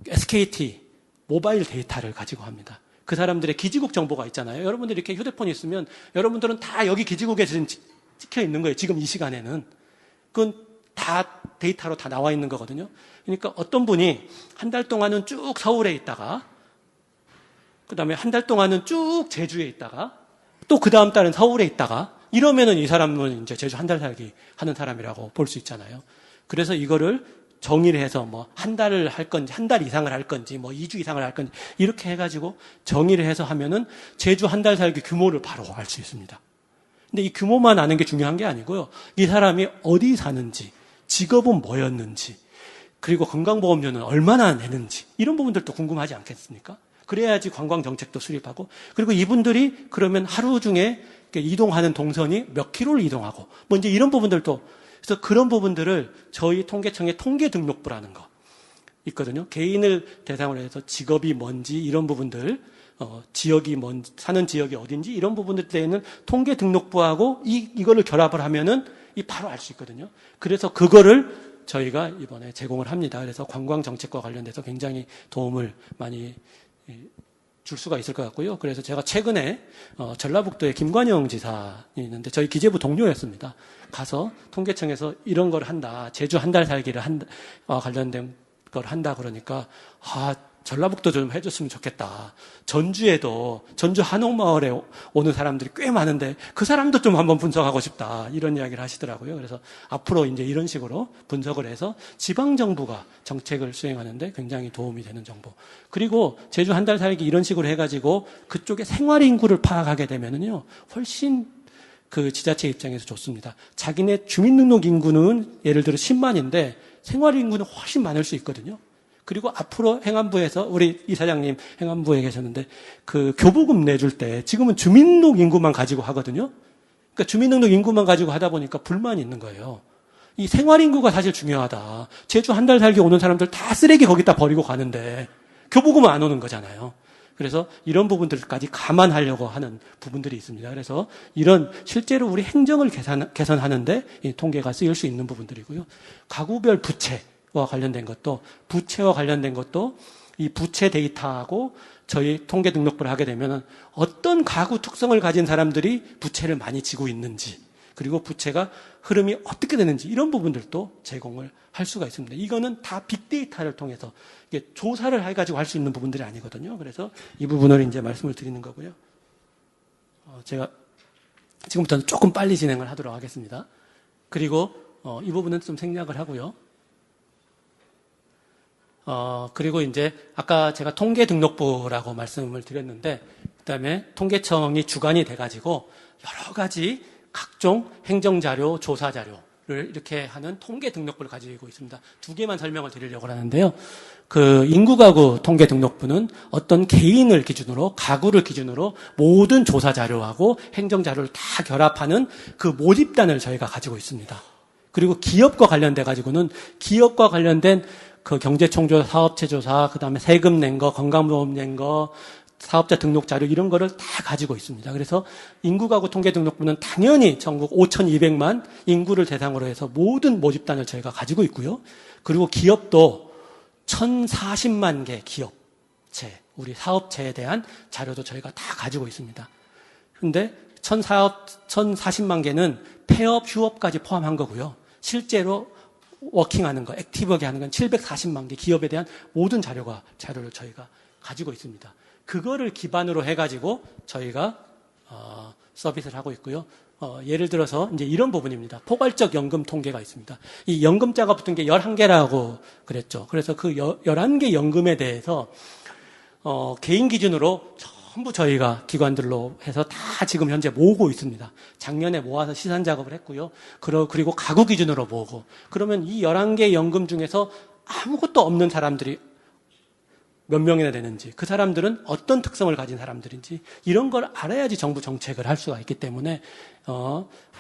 SKT 모바일 데이터를 가지고 합니다. 그 사람들의 기지국 정보가 있잖아요. 여러분들이 이렇게 휴대폰이 있으면 여러분들은 다 여기 기지국에 지금 찍혀 있는 거예요. 지금 이 시간에는. 그건 다 데이터로 다 나와 있는 거거든요. 그러니까 어떤 분이 한 달 동안은 쭉 서울에 있다가 그 다음에 한 달 동안은 쭉 제주에 있다가 또 그 다음 달은 서울에 있다가 이러면은 이 사람은 이제 제주 한 달 살기 하는 사람이라고 볼 수 있잖아요. 그래서 이거를 정의를 해서 뭐 한 달을 할 건지 한 달 이상을 할 건지 뭐 2주 이상을 할 건지 이렇게 해가지고 정의를 해서 하면은 제주 한 달 살기 규모를 바로 알 수 있습니다. 근데 이 규모만 아는 게 중요한 게 아니고요. 이 사람이 어디 사는지, 직업은 뭐였는지, 그리고 건강보험료는 얼마나 내는지 이런 부분들도 궁금하지 않겠습니까? 그래야지 관광정책도 수립하고 그리고 이분들이 그러면 하루 중에 이동하는 동선이 몇 킬로를 이동하고 뭐 이제 이런 부분들도 그래서 그런 부분들을 저희 통계청의 통계등록부라는 거 있거든요. 개인을 대상으로 해서 직업이 뭔지 이런 부분들 지역이 뭔지 사는 지역이 어딘지 이런 부분들에 대해서는 통계등록부하고 이거를 결합을 하면은 바로 알 수 있거든요. 그래서 그거를 저희가 이번에 제공을 합니다. 그래서 관광정책과 관련돼서 굉장히 도움을 많이 줄 수가 있을 것 같고요. 그래서 제가 최근에 전라북도에 김관영 지사이 있는데 저희 기재부 동료였습니다. 가서 통계청에서 이런 걸 한다. 제주 한 달 살기를 관련된 걸 한다 그러니까 전라북도 좀 해줬으면 좋겠다. 전주에도 전주 한옥마을에 오는 사람들이 꽤 많은데 그 사람도 좀 한번 분석하고 싶다. 이런 이야기를 하시더라고요. 그래서 앞으로 이제 이런 식으로 분석을 해서 지방정부가 정책을 수행하는데 굉장히 도움이 되는 정보. 그리고 제주 한 달 살기 이런 식으로 해가지고 그쪽에 생활인구를 파악하게 되면은요, 훨씬 그 지자체 입장에서 좋습니다. 자기네 주민등록 인구는 예를 들어 10만인데 생활인구는 훨씬 많을 수 있거든요. 그리고 앞으로 행안부에서 우리 이사장님 행안부에 계셨는데 그 교부금 내줄 때 지금은 주민등록 인구만 가지고 하거든요. 그러니까 주민등록 인구만 가지고 하다 보니까 불만이 있는 거예요. 이 생활인구가 사실 중요하다. 제주 한 달 살기 오는 사람들 다 쓰레기 거기다 버리고 가는데 교부금은 안 오는 거잖아요. 그래서 이런 부분들까지 감안하려고 하는 부분들이 있습니다. 그래서 이런 실제로 우리 행정을 개선하는데 이 통계가 쓰일 수 있는 부분들이고요. 가구별 부채와 관련된 것도 이 부채 데이터하고 저희 통계 등록부를 하게 되면 어떤 가구 특성을 가진 사람들이 부채를 많이 지고 있는지 그리고 부채가 흐름이 어떻게 되는지 이런 부분들도 제공을 할 수가 있습니다. 이거는 다 빅데이터를 통해서 이게 조사를 해가지고 할 수 있는 부분들이 아니거든요. 그래서 이 부분을 이제 말씀을 드리는 거고요. 제가 지금부터는 조금 빨리 진행을 하도록 하겠습니다. 그리고 이 부분은 좀 생략을 하고요. 그리고 이제 아까 제가 통계등록부라고 말씀을 드렸는데 그다음에 통계청이 주관이 돼가지고 여러 가지 각종 행정자료, 조사자료를 이렇게 하는 통계등록부를 가지고 있습니다. 두 개만 설명을 드리려고 하는데요. 그 인구가구 통계등록부는 어떤 개인을 기준으로, 가구를 기준으로 모든 조사자료하고 행정자료를 다 결합하는 그 모집단을 저희가 가지고 있습니다. 그리고 기업과 관련돼 가지고는 기업과 관련된 그 경제총조사, 사업체조사, 그 다음에 세금 낸 거, 건강보험 낸 거, 사업자 등록 자료 이런 거를 다 가지고 있습니다. 그래서 인구가구 통계등록부는 당연히 전국 5,200만 인구를 대상으로 해서 모든 모집단을 저희가 가지고 있고요. 그리고 기업도 1,040만 개 기업체, 우리 사업체에 대한 자료도 저희가 다 가지고 있습니다. 그런데 1,040만 개는 폐업, 휴업까지 포함한 거고요. 실제로 워킹하는 거, 액티브하게 하는 건 740만 개 기업에 대한 모든 자료를 저희가 가지고 있습니다. 그거를 기반으로 해가지고 저희가 서비스를 하고 있고요. 예를 들어서 이제 이런 부분입니다. 포괄적 연금 통계가 있습니다. 이 연금자가 붙은 게 11개라고 그랬죠. 그래서 그 11개 연금에 대해서 개인 기준으로 전부 저희가 기관들로 해서 다 지금 현재 모으고 있습니다. 작년에 모아서 시산 작업을 했고요. 그리고 가구 기준으로 모으고. 그러면 이 11개 연금 중에서 아무것도 없는 사람들이 몇 명이나 되는지, 그 사람들은 어떤 특성을 가진 사람들인지, 이런 걸 알아야지 정부 정책을 할 수가 있기 때문에,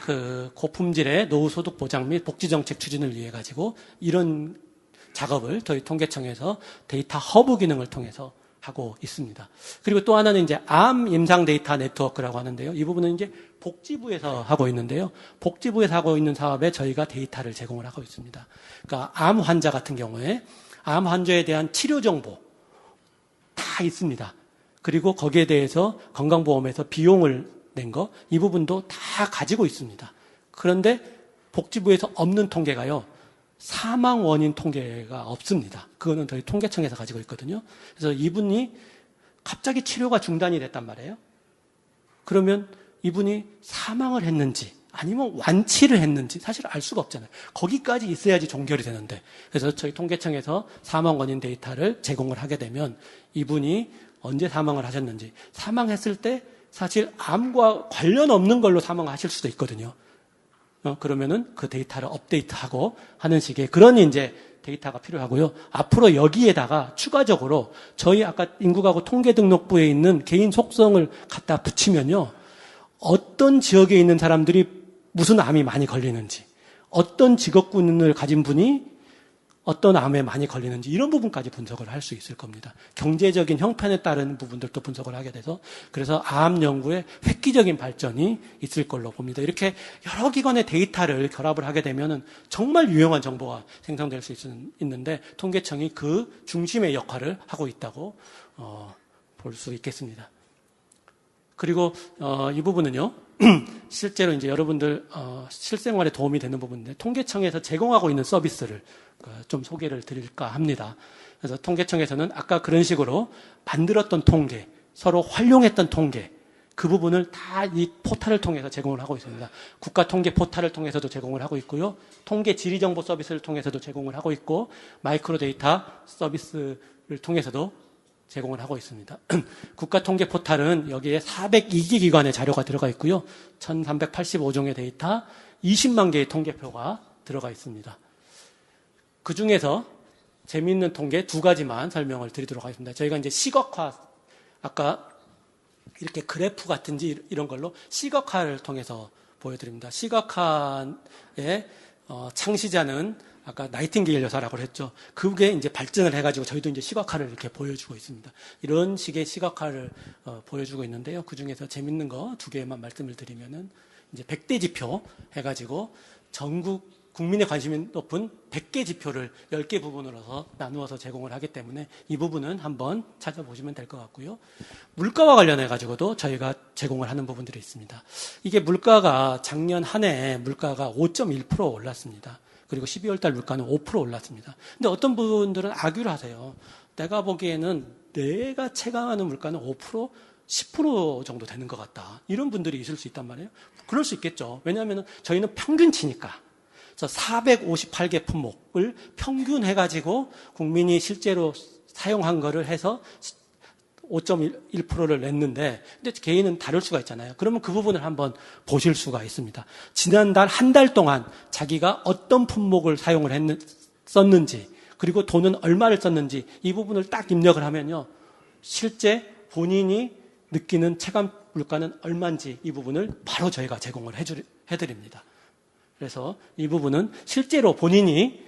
그 고품질의 노후소득 보장 및 복지정책 추진을 위해 가지고 이런 작업을 저희 통계청에서 데이터 허브 기능을 통해서 하고 있습니다. 그리고 또 하나는 이제 암 임상 데이터 네트워크라고 하는데요. 이 부분은 이제 복지부에서 하고 있는데요. 복지부에서 하고 있는 사업에 저희가 데이터를 제공을 하고 있습니다. 그러니까 암 환자 같은 경우에 암 환자에 대한 치료 정보 다 있습니다. 그리고 거기에 대해서 건강보험에서 비용을 낸 거, 이 부분도 다 가지고 있습니다. 그런데 복지부에서 없는 통계가요. 사망 원인 통계가 없습니다. 그거는 저희 통계청에서 가지고 있거든요. 그래서 이분이 갑자기 치료가 중단이 됐단 말이에요. 그러면 이분이 사망을 했는지 아니면 완치를 했는지 사실 알 수가 없잖아요. 거기까지 있어야지 종결이 되는데. 그래서 저희 통계청에서 사망 원인 데이터를 제공을 하게 되면 이분이 언제 사망을 하셨는지, 사망했을 때 사실 암과 관련 없는 걸로 사망하실 수도 있거든요. 그러면은 그 데이터를 업데이트하고 하는 식의 그런 이제 데이터가 필요하고요. 앞으로 여기에다가 추가적으로 저희 아까 인구가구 통계등록부에 있는 개인 속성을 갖다 붙이면요. 어떤 지역에 있는 사람들이 무슨 암이 많이 걸리는지, 어떤 직업군을 가진 분이 어떤 암에 많이 걸리는지 이런 부분까지 분석을 할 수 있을 겁니다. 경제적인 형편에 따른 부분들도 분석을 하게 돼서 그래서 암 연구에 획기적인 발전이 있을 걸로 봅니다. 이렇게 여러 기관의 데이터를 결합을 하게 되면 정말 유용한 정보가 생성될 수 있는데 통계청이 그 중심의 역할을 하고 있다고 볼 수 있겠습니다. 그리고 이 부분은요. 실제로 이제 여러분들 실생활에 도움이 되는 부분인데 통계청에서 제공하고 있는 서비스를 좀 소개를 드릴까 합니다. 그래서 통계청에서는 아까 그런 식으로 만들었던 통계, 서로 활용했던 통계, 그 부분을 다 이 포탈을 통해서 제공을 하고 있습니다. 국가통계 포탈을 통해서도 제공을 하고 있고요. 통계 지리정보 서비스를 통해서도 제공을 하고 있고 마이크로 데이터 서비스를 통해서도 제공을 하고 있습니다. 국가통계 포탈은 여기에 402개 기관의 자료가 들어가 있고요. 1385종의 데이터, 20만 개의 통계표가 들어가 있습니다. 그 중에서 재미있는 통계 두 가지만 설명을 드리도록 하겠습니다. 저희가 이제 시각화, 아까 이렇게 그래프 같은지 이런 걸로 시각화를 통해서 보여드립니다. 시각화의 창시자는 아까 나이팅게일 여사라고 했죠. 그게 이제 발전을 해가지고 저희도 이제 시각화를 이렇게 보여주고 있습니다. 이런 식의 시각화를 보여주고 있는데요. 그 중에서 재밌는 거 두 개만 말씀을 드리면은 이제 100대 지표 해가지고 전국 국민의 관심이 높은 100개 지표를 10개 부분으로 나누어서 제공을 하기 때문에 이 부분은 한번 찾아보시면 될 것 같고요. 물가와 관련해가지고도 저희가 제공을 하는 부분들이 있습니다. 이게 물가가 작년 한 해 물가가 5.1% 올랐습니다. 그리고 12월 달 물가는 5% 올랐습니다. 근데 어떤 분들은 악유를 하세요. 내가 보기에는 내가 체감하는 물가는 5%, 10% 정도 되는 것 같다. 이런 분들이 있을 수 있단 말이에요. 그럴 수 있겠죠. 왜냐하면 저희는 평균치니까. 그래서 458개 품목을 평균해가지고 국민이 실제로 사용한 거를 해서 5.1%를 냈는데, 근데 개인은 다를 수가 있잖아요. 그러면 그 부분을 한번 보실 수가 있습니다. 지난달 한 달 동안 자기가 어떤 품목을 사용을 썼는지, 그리고 돈은 얼마를 썼는지 이 부분을 딱 입력을 하면요. 실제 본인이 느끼는 체감 물가는 얼마인지 이 부분을 바로 저희가 제공을 해드립니다. 그래서 이 부분은 실제로 본인이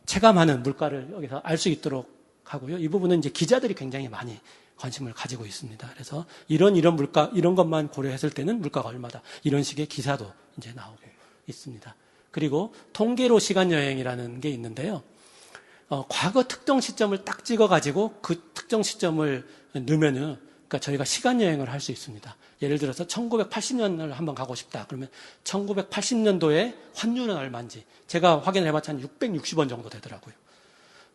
체감하는 물가를 여기서 알 수 있도록 하고요. 이 부분은 이제 기자들이 굉장히 많이 관심을 가지고 있습니다. 그래서 이런 물가, 이런 것만 고려했을 때는 물가가 얼마다. 이런 식의 기사도 이제 나오고 있습니다. 그리고 통계로 시간 여행이라는 게 있는데요. 과거 특정 시점을 딱 찍어가지고 그 특정 시점을 넣으면은 그러니까 저희가 시간 여행을 할 수 있습니다. 예를 들어서 1980년을 한번 가고 싶다. 그러면 1980년도에 환율은 얼마인지 제가 확인을 해봤자 한 660원 정도 되더라고요.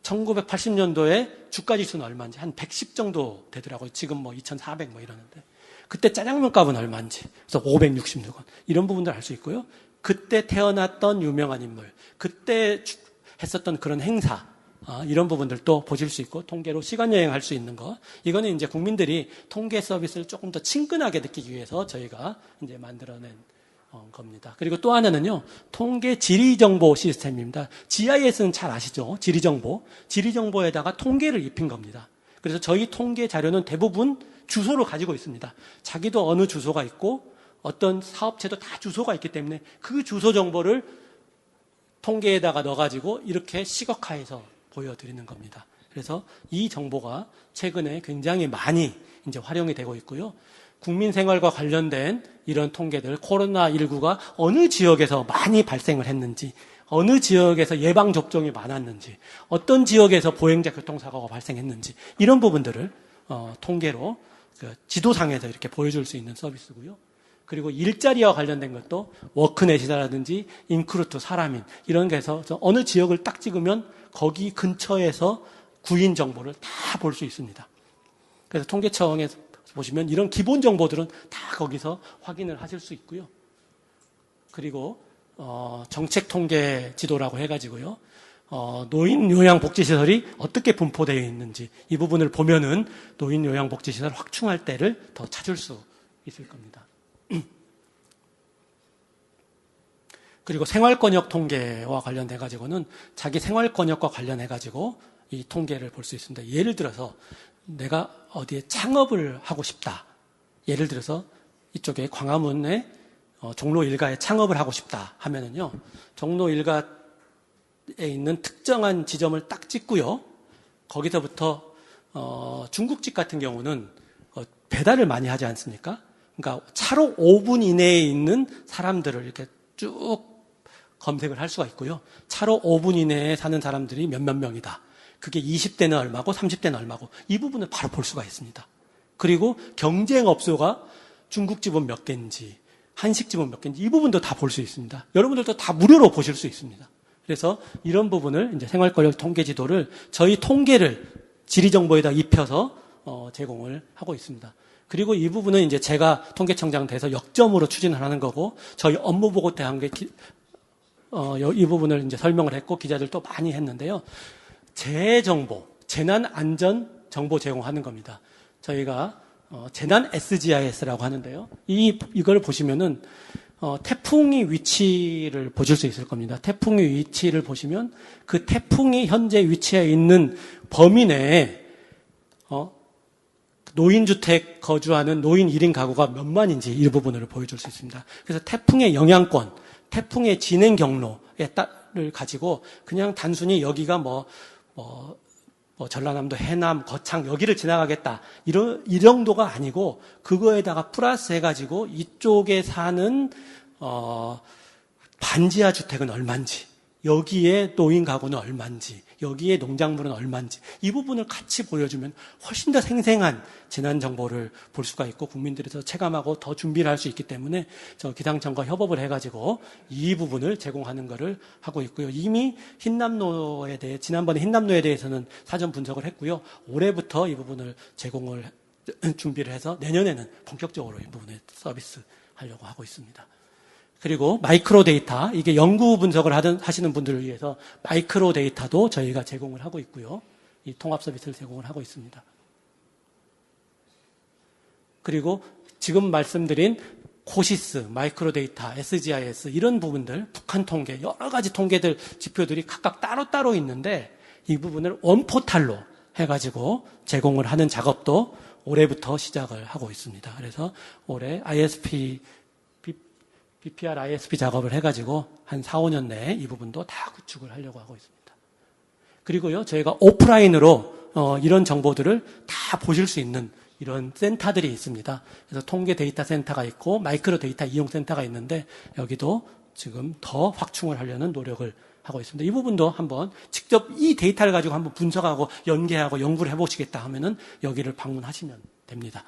1980년도에 주가지수는 얼마인지 한 110 정도 되더라고요. 지금 뭐 2400 뭐 이러는데. 그때 짜장면 값은 얼마인지. 그래서 566원. 이런 부분들 알 수 있고요. 그때 태어났던 유명한 인물, 그때 했었던 그런 행사, 이런 부분들도 보실 수 있고, 통계로 시간 여행할 수 있는 거. 이거는 이제 국민들이 통계 서비스를 조금 더 친근하게 느끼기 위해서 저희가 이제 만들어낸 겁니다. 그리고 또 하나는요, 통계 지리정보 시스템입니다. GIS는 잘 아시죠? 지리정보. 지리정보에다가 통계를 입힌 겁니다. 그래서 저희 통계 자료는 대부분 주소를 가지고 있습니다. 자기도 어느 주소가 있고, 어떤 사업체도 다 주소가 있기 때문에 그 주소 정보를 통계에다가 넣어가지고 이렇게 시각화해서 보여드리는 겁니다. 그래서 이 정보가 최근에 굉장히 많이 이제 활용이 되고 있고요. 국민 생활과 관련된 이런 통계들, 코로나19가 어느 지역에서 많이 발생을 했는지, 어느 지역에서 예방접종이 많았는지, 어떤 지역에서 보행자 교통사고가 발생했는지, 이런 부분들을 통계로 지도상에서 이렇게 보여줄 수 있는 서비스고요. 그리고 일자리와 관련된 것도 워크넷이라든지 인크루트 사람인 이런 게서 어느 지역을 딱 찍으면 거기 근처에서 구인 정보를 다 볼 수 있습니다. 그래서 통계청에서 보시면 이런 기본 정보들은 다 거기서 확인을 하실 수 있고요. 그리고 정책 통계 지도라고 해가지고요. 노인 요양복지시설이 어떻게 분포되어 있는지 이 부분을 보면은 노인 요양복지시설 확충할 때를 더 찾을 수 있을 겁니다. 그리고 생활권역 통계와 관련돼 가지고는 자기 생활권역과 관련해 가지고 이 통계를 볼 수 있습니다. 예를 들어서 내가 어디에 창업을 하고 싶다. 예를 들어서 이쪽에 광화문에 종로 일가에 창업을 하고 싶다 하면은요. 종로 일가에 있는 특정한 지점을 딱 찍고요. 거기서부터 중국집 같은 경우는 배달을 많이 하지 않습니까? 그러니까 차로 5분 이내에 있는 사람들을 이렇게 쭉 검색을 할 수가 있고요. 차로 5분 이내에 사는 사람들이 몇몇 명이다. 그게 20대는 얼마고 30대는 얼마고 이 부분을 바로 볼 수가 있습니다. 그리고 경쟁업소가 중국집은 몇 개인지 한식집은 몇 개인지 이 부분도 다 볼 수 있습니다. 여러분들도 다 무료로 보실 수 있습니다. 그래서 이런 부분을 이제 생활권역 통계 지도를 저희 통계를 지리정보에다 입혀서 제공을 하고 있습니다. 그리고 이 부분은 이제 제가 통계청장 돼서 역점으로 추진을 하는 거고, 저희 업무보고 때 한 게, 이 부분을 이제 설명을 했고, 기자들도 많이 했는데요. 재정보, 재난안전 정보 제공하는 겁니다. 저희가, 재난 SGIS라고 하는데요. 이걸 보시면은, 태풍의 위치를 보실 수 있을 겁니다. 태풍의 위치를 보시면, 그 태풍이 현재 위치해 있는 범위 내에, 노인주택 거주하는 노인 1인 가구가 몇만인지 이 부분을 보여줄 수 있습니다. 그래서 태풍의 영향권, 태풍의 진행 경로에 따를 가지고 그냥 단순히 여기가 전라남도 해남, 거창 여기를 지나가겠다 이 정도가 아니고 그거에다가 플러스 해가지고 이쪽에 사는 반지하 주택은 얼마인지, 여기에 노인 가구는 얼마인지, 여기에 농작물은 얼마인지 이 부분을 같이 보여주면 훨씬 더 생생한 재난 정보를 볼 수가 있고 국민들이 더 체감하고 더 준비를 할 수 있기 때문에 저 기상청과 협업을 해가지고 이 부분을 제공하는 것을 하고 있고요. 이미 흰남노에 대해 지난번에 흰남노에 대해서는 사전 분석을 했고요. 올해부터 이 부분을 제공을 준비를 해서 내년에는 본격적으로 이 부분에 서비스 하려고 하고 있습니다. 그리고 마이크로 데이터, 이게 연구 분석을 하시는 분들을 위해서 마이크로 데이터도 저희가 제공을 하고 있고요. 이 통합 서비스를 제공을 하고 있습니다. 그리고 지금 말씀드린 코시스, 마이크로 데이터, SGIS 이런 부분들, 북한 통계, 여러 가지 통계들, 지표들이 각각 따로따로 있는데 이 부분을 원포탈로 해가지고 제공을 하는 작업도 올해부터 시작을 하고 있습니다. 그래서 올해 BPR ISP 작업을 해가지고 한 4, 5년 내에 이 부분도 다 구축을 하려고 하고 있습니다. 그리고요, 저희가 오프라인으로 이런 정보들을 다 보실 수 있는 이런 센터들이 있습니다. 그래서 통계 데이터 센터가 있고 마이크로 데이터 이용 센터가 있는데 여기도 지금 더 확충을 하려는 노력을 하고 있습니다. 이 부분도 한번 직접 이 데이터를 가지고 한번 분석하고 연계하고 연구를 해보시겠다 하면은 여기를 방문하시면 됩니다.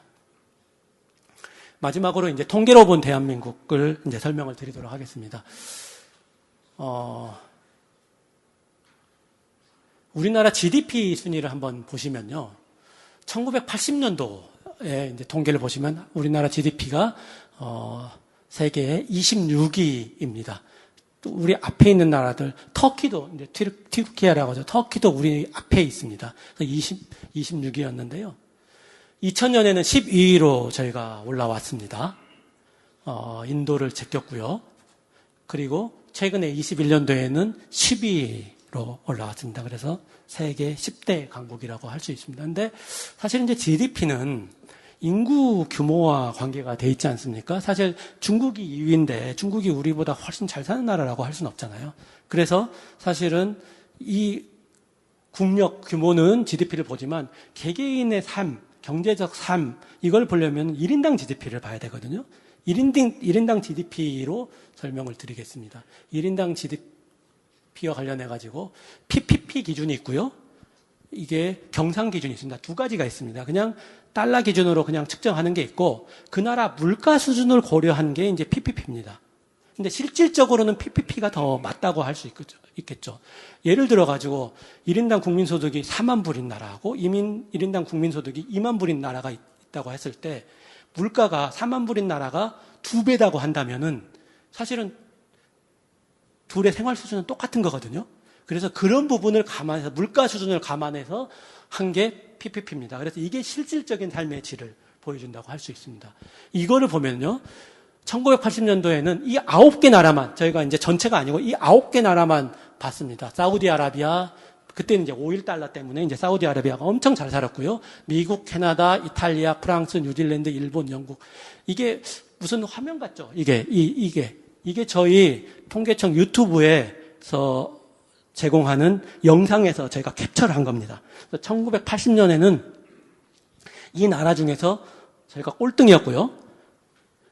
마지막으로 이제 통계로 본 대한민국을 이제 설명을 드리도록 하겠습니다. 우리나라 GDP 순위를 한번 보시면요. 1980년도에 이제 통계를 보시면 우리나라 GDP가 세계 26위입니다. 또 우리 앞에 있는 나라들, 터키도 이제 튀르키예라고 하죠. 터키도 우리 앞에 있습니다. 그래서 26위였는데요. 2000년에는 12위로 저희가 올라왔습니다. 인도를 제꼈고요. 그리고 최근에 21년도에는 10위로 올라왔습니다. 그래서 세계 10대 강국이라고 할 수 있습니다. 근데 사실 이제 GDP는 인구 규모와 관계가 돼 있지 않습니까? 사실 중국이 2위인데 중국이 우리보다 훨씬 잘 사는 나라라고 할 수는 없잖아요. 그래서 사실은 이 국력 규모는 GDP를 보지만 개개인의 삶, 경제적 삶, 이걸 보려면 1인당 GDP를 봐야 되거든요. 1인당 GDP로 설명을 드리겠습니다. 1인당 GDP와 관련해가지고 PPP 기준이 있고요. 이게 경상 기준이 있습니다. 두 가지가 있습니다. 그냥 달러 기준으로 그냥 측정하는 게 있고, 그 나라 물가 수준을 고려한 게 이제 PPP입니다. 근데 실질적으로는 PPP가 더 맞다고 할 수 있겠죠. 예를 들어가지고 1인당 국민소득이 4만 불인 나라하고 1인당 국민소득이 2만 불인 나라가 있다고 했을 때 물가가 4만 불인 나라가 2배다고 한다면은 사실은 둘의 생활 수준은 똑같은 거거든요. 그래서 그런 부분을 감안해서 물가 수준을 감안해서 한 게 PPP입니다. 그래서 이게 실질적인 삶의 질을 보여준다고 할 수 있습니다. 이거를 보면요. 1980년도에는 이 9개 나라만, 저희가 이제 전체가 아니고 이 9개 나라만 봤습니다. 사우디아라비아, 그때는 이제 오일 달러 때문에 이제 사우디아라비아가 엄청 잘 살았고요. 미국, 캐나다, 이탈리아, 프랑스, 뉴질랜드, 일본, 영국. 이게 무슨 화면 같죠? 이게 저희 통계청 유튜브에서 제공하는 영상에서 저희가 캡처를 한 겁니다. 1980년에는 이 나라 중에서 저희가 꼴등이었고요.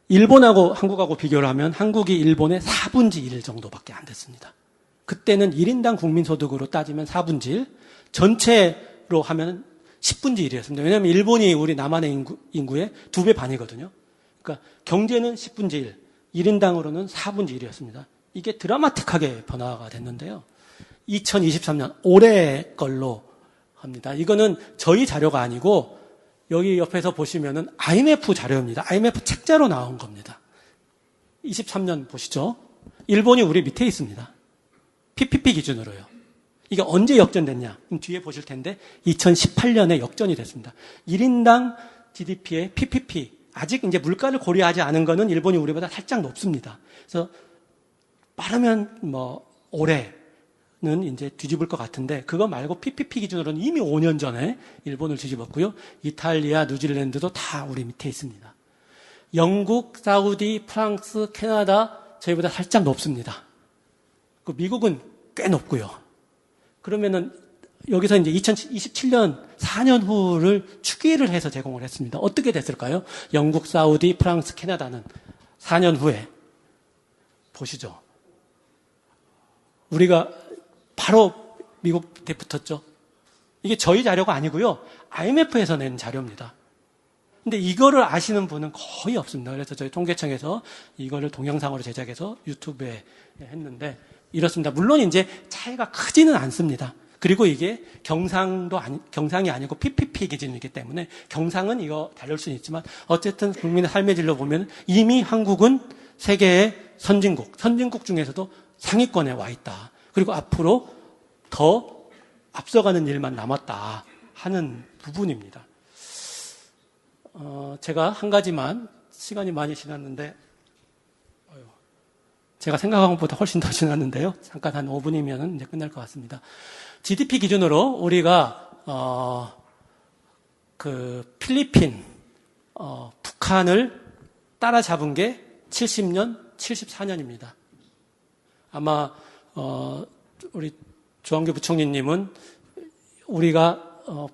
일본하고 한국하고 비교를 하면 한국이 일본의 4분의 1 정도밖에 안 됐습니다. 그때는 1인당 국민소득으로 따지면 4분의 1, 전체로 하면 10분의 1이었습니다. 왜냐하면 일본이 우리 남한의 인구의 2배 반이거든요. 그러니까 경제는 10분의 1, 1인당으로는 4분의 1이었습니다. 이게 드라마틱하게 변화가 됐는데요. 2023년 올해 걸로 합니다. 이거는 저희 자료가 아니고 여기 옆에서 보시면은 IMF 자료입니다. IMF 책자로 나온 겁니다. 23년 보시죠. 일본이 우리 밑에 있습니다. PPP 기준으로요. 이게 언제 역전됐냐? 뒤에 보실 텐데 2018년에 역전이 됐습니다. 1인당 GDP의 PPP, 아직 이제 물가를 고려하지 않은 거는 일본이 우리보다 살짝 높습니다. 그래서 빠르면 올해는 이제 뒤집을 것 같은데, 그거 말고 PPP 기준으로는 이미 5년 전에 일본을 뒤집었고요. 이탈리아, 뉴질랜드도 다 우리 밑에 있습니다. 영국, 사우디, 프랑스, 캐나다 저희보다 살짝 높습니다. 미국은 꽤 높고요. 그러면은 여기서 이제 2027년 4년 후를 추계를 해서 제공을 했습니다. 어떻게 됐을까요? 영국, 사우디, 프랑스, 캐나다는 4년 후에 보시죠. 우리가 바로 미국 밑에 붙었죠. 이게 저희 자료가 아니고요. IMF에서 낸 자료입니다. 근데 이거를 아시는 분은 거의 없습니다. 그래서 저희 통계청에서 이거를 동영상으로 제작해서 유튜브에 했는데 이렇습니다. 물론 이제 차이가 크지는 않습니다. 그리고 이게 경상이 아니고 PPP 기준이기 때문에 경상은 이거 다를 수는 있지만 어쨌든 국민의 삶의 질로 보면 이미 한국은 세계의 선진국 중에서도 상위권에 와 있다. 그리고 앞으로 더 앞서가는 일만 남았다 하는 부분입니다. 제가 한 가지만, 시간이 많이 지났는데 제가 생각한 것보다 훨씬 더 지났는데요. 잠깐 한 5분이면 이제 끝날 것 같습니다. GDP 기준으로 우리가 필리핀, 북한을 따라잡은 게 70년, 74년입니다. 아마 우리 조한규 부총리님은 우리가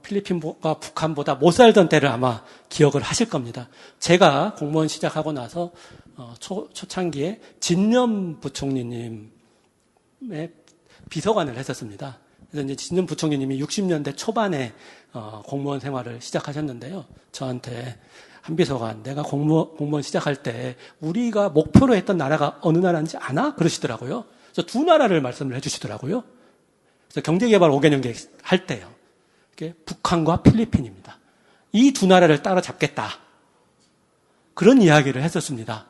필리핀과 북한보다 못 살던 때를 아마 기억을 하실 겁니다. 제가 공무원 시작하고 나서 초창기에 진념 부총리님의 비서관을 했었습니다. 그래서 이제 진념 부총리님이 60년대 초반에 공무원 생활을 시작하셨는데요. 저한테 한비서관, 내가 공무원 시작할 때 우리가 목표로 했던 나라가 어느 나라인지 아나? 그러시더라고요. 그래서 두 나라를 말씀을 해주시더라고요. 그래서 경제개발 5개년 계획 할 때요. 이게 북한과 필리핀입니다. 이 두 나라를 따라잡겠다. 그런 이야기를 했었습니다.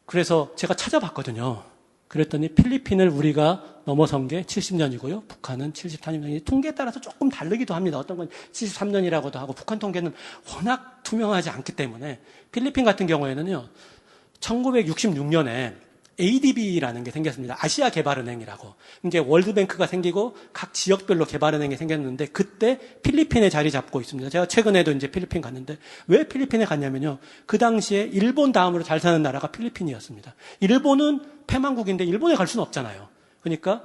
그래서 제가 찾아봤거든요. 그랬더니 필리핀을 우리가 넘어선 게 70년이고요. 북한은 74년이 통계에 따라서 조금 다르기도 합니다. 어떤 건 73년이라고도 하고 북한 통계는 워낙 투명하지 않기 때문에 필리핀 같은 경우에는요. 1966년에 ADB라는 게 생겼습니다. 아시아 개발은행이라고. 이제 월드뱅크가 생기고 각 지역별로 개발은행이 생겼는데 그때 필리핀에 자리 잡고 있습니다. 제가 최근에도 이제 필리핀 갔는데 왜 필리핀에 갔냐면요. 그 당시에 일본 다음으로 잘 사는 나라가 필리핀이었습니다. 일본은 패망국인데 일본에 갈 수는 없잖아요. 그러니까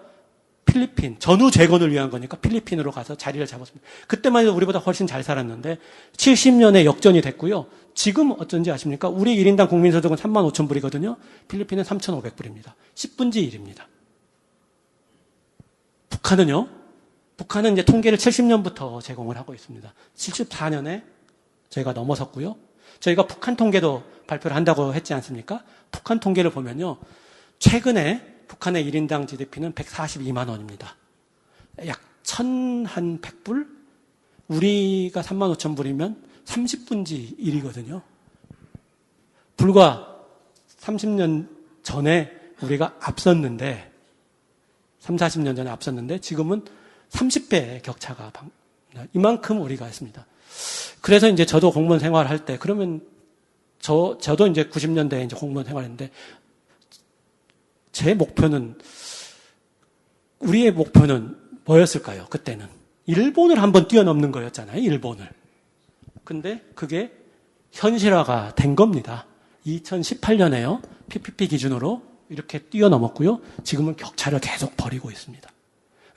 필리핀, 전후 재건을 위한 거니까 필리핀으로 가서 자리를 잡았습니다. 그때만 해도 우리보다 훨씬 잘 살았는데 70년에 역전이 됐고요. 지금 어쩐지 아십니까? 우리 1인당 국민소득은 35,000불이거든요. 필리핀은 3,500불입니다. 10분지 1입니다. 북한은요? 북한은 이제 통계를 70년부터 제공을 하고 있습니다. 74년에 저희가 넘어섰고요. 저희가 북한 통계도 발표를 한다고 했지 않습니까? 북한 통계를 보면요. 최근에 북한의 1인당 GDP는 142만 원입니다. 약 1,100불? 우리가 35,000불이면 30분지 1이거든요. 불과 30년 전에 우리가 앞섰는데 40년 전에 앞섰는데 지금은 30배의 격차가 이만큼 우리가 했습니다. 그래서 이제 저도 공무원 생활을 할 때 그러면 저도 이제 90년대에 이제 공무원 생활했는데 제 목표는 우리의 목표는 뭐였을까요? 그때는 일본을 한번 뛰어넘는 거였잖아요. 일본을. 근데 그게 현실화가 된 겁니다. 2018년에요. PPP 기준으로 이렇게 뛰어넘었고요. 지금은 격차를 계속 벌이고 있습니다.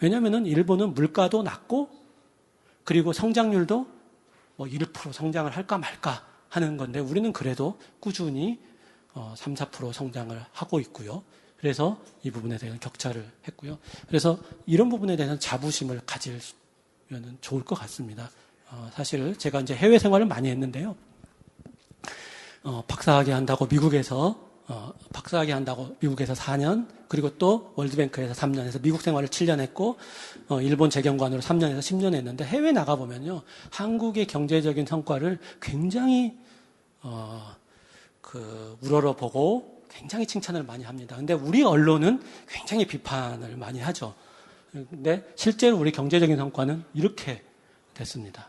왜냐하면 일본은 물가도 낮고 그리고 성장률도 뭐 1% 성장을 할까 말까 하는 건데 우리는 그래도 꾸준히 3, 4% 성장을 하고 있고요. 그래서 이 부분에 대한 격차를 했고요. 그래서 이런 부분에 대해서는 자부심을 가지면 좋을 것 같습니다. 사실 제가 이제 해외 생활을 많이 했는데요. 박사학위 한다고 미국에서 4년, 그리고 또 월드뱅크에서 3년 해서 미국 생활을 7년 했고, 일본 재경관으로 3년에서 10년 했는데 해외 나가보면요. 한국의 경제적인 성과를 굉장히, 우러러보고 굉장히 칭찬을 많이 합니다. 근데 우리 언론은 굉장히 비판을 많이 하죠. 근데 실제로 우리 경제적인 성과는 이렇게 됐습니다.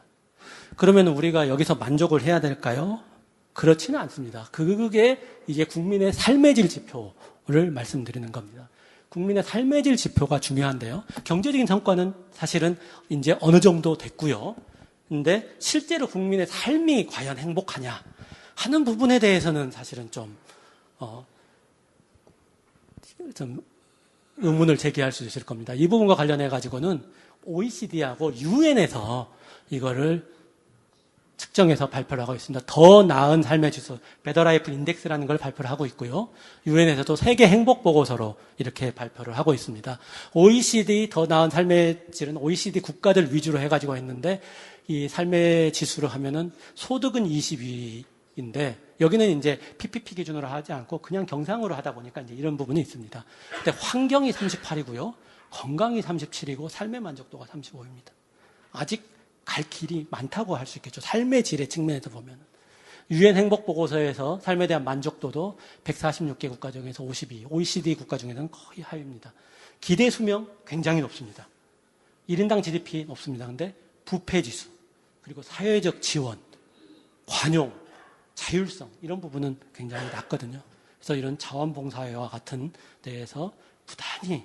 그러면 우리가 여기서 만족을 해야 될까요? 그렇지는 않습니다. 그게 이게 국민의 삶의 질 지표를 말씀드리는 겁니다. 국민의 삶의 질 지표가 중요한데요. 경제적인 성과는 사실은 이제 어느 정도 됐고요. 근데 실제로 국민의 삶이 과연 행복하냐 하는 부분에 대해서는 사실은 좀 의문을 제기할 수 있을 겁니다. 이 부분과 관련해 가지고는 OECD하고 UN에서 이거를 측정해서 발표를 하고 있습니다. 더 나은 삶의 지수, 베더 라이프 인덱스라는 걸 발표를 하고 있고요. 유엔에서도 세계 행복 보고서로 이렇게 발표를 하고 있습니다. OECD 더 나은 삶의 질은 OECD 국가들 위주로 해가지고 했는데 이 삶의 지수로 하면은 소득은 22인데 여기는 이제 PPP 기준으로 하지 않고 그냥 경상으로 하다 보니까 이제 이런 부분이 있습니다. 근데 환경이 38이고요. 건강이 37이고 삶의 만족도가 35입니다. 아직 갈 길이 많다고 할 수 있겠죠. 삶의 질의 측면에서 보면. 유엔 행복보고서에서 삶에 대한 만족도도 146개 국가 중에서 52, OECD 국가 중에서는 거의 하위입니다. 기대 수명 굉장히 높습니다. 1인당 GDP 높습니다. 근데 부패지수, 그리고 사회적 지원, 관용, 자율성 이런 부분은 굉장히 낮거든요. 그래서 이런 자원봉사회와 같은 데에서 부단히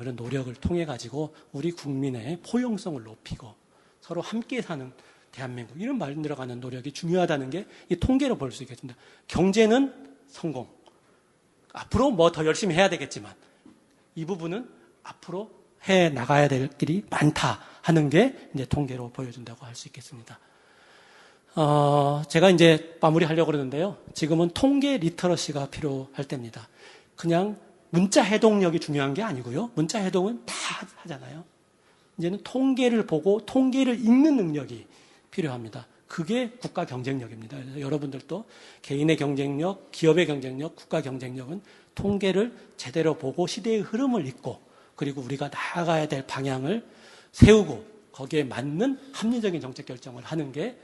이런 노력을 통해 가지고 우리 국민의 포용성을 높이고 서로 함께 사는 대한민국 이런 말 들어가는 노력이 중요하다는 게 이 통계로 볼 수 있겠습니다. 경제는 성공. 앞으로 뭐 더 열심히 해야 되겠지만 이 부분은 앞으로 해 나가야 될 길이 많다 하는 게 이제 통계로 보여준다고 할 수 있겠습니다. 제가 이제 마무리하려고 그러는데요. 지금은 통계 리터러시가 필요할 때입니다. 그냥 문자 해독력이 중요한 게 아니고요. 문자 해독은 다 하잖아요. 이제는 통계를 보고 통계를 읽는 능력이 필요합니다. 그게 국가 경쟁력입니다. 그래서 여러분들도 개인의 경쟁력, 기업의 경쟁력, 국가 경쟁력은 통계를 제대로 보고 시대의 흐름을 읽고 그리고 우리가 나아가야 될 방향을 세우고 거기에 맞는 합리적인 정책 결정을 하는 게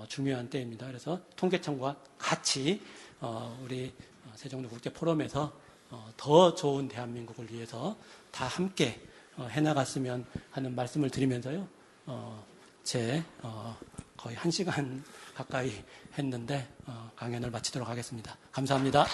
중요한 때입니다. 그래서 통계청과 같이 우리 세종로 국제 포럼에서 더 좋은 대한민국을 위해서 다 함께 해나갔으면 하는 말씀을 드리면서요. 거의 1시간 가까이 했는데 강연을 마치도록 하겠습니다. 감사합니다.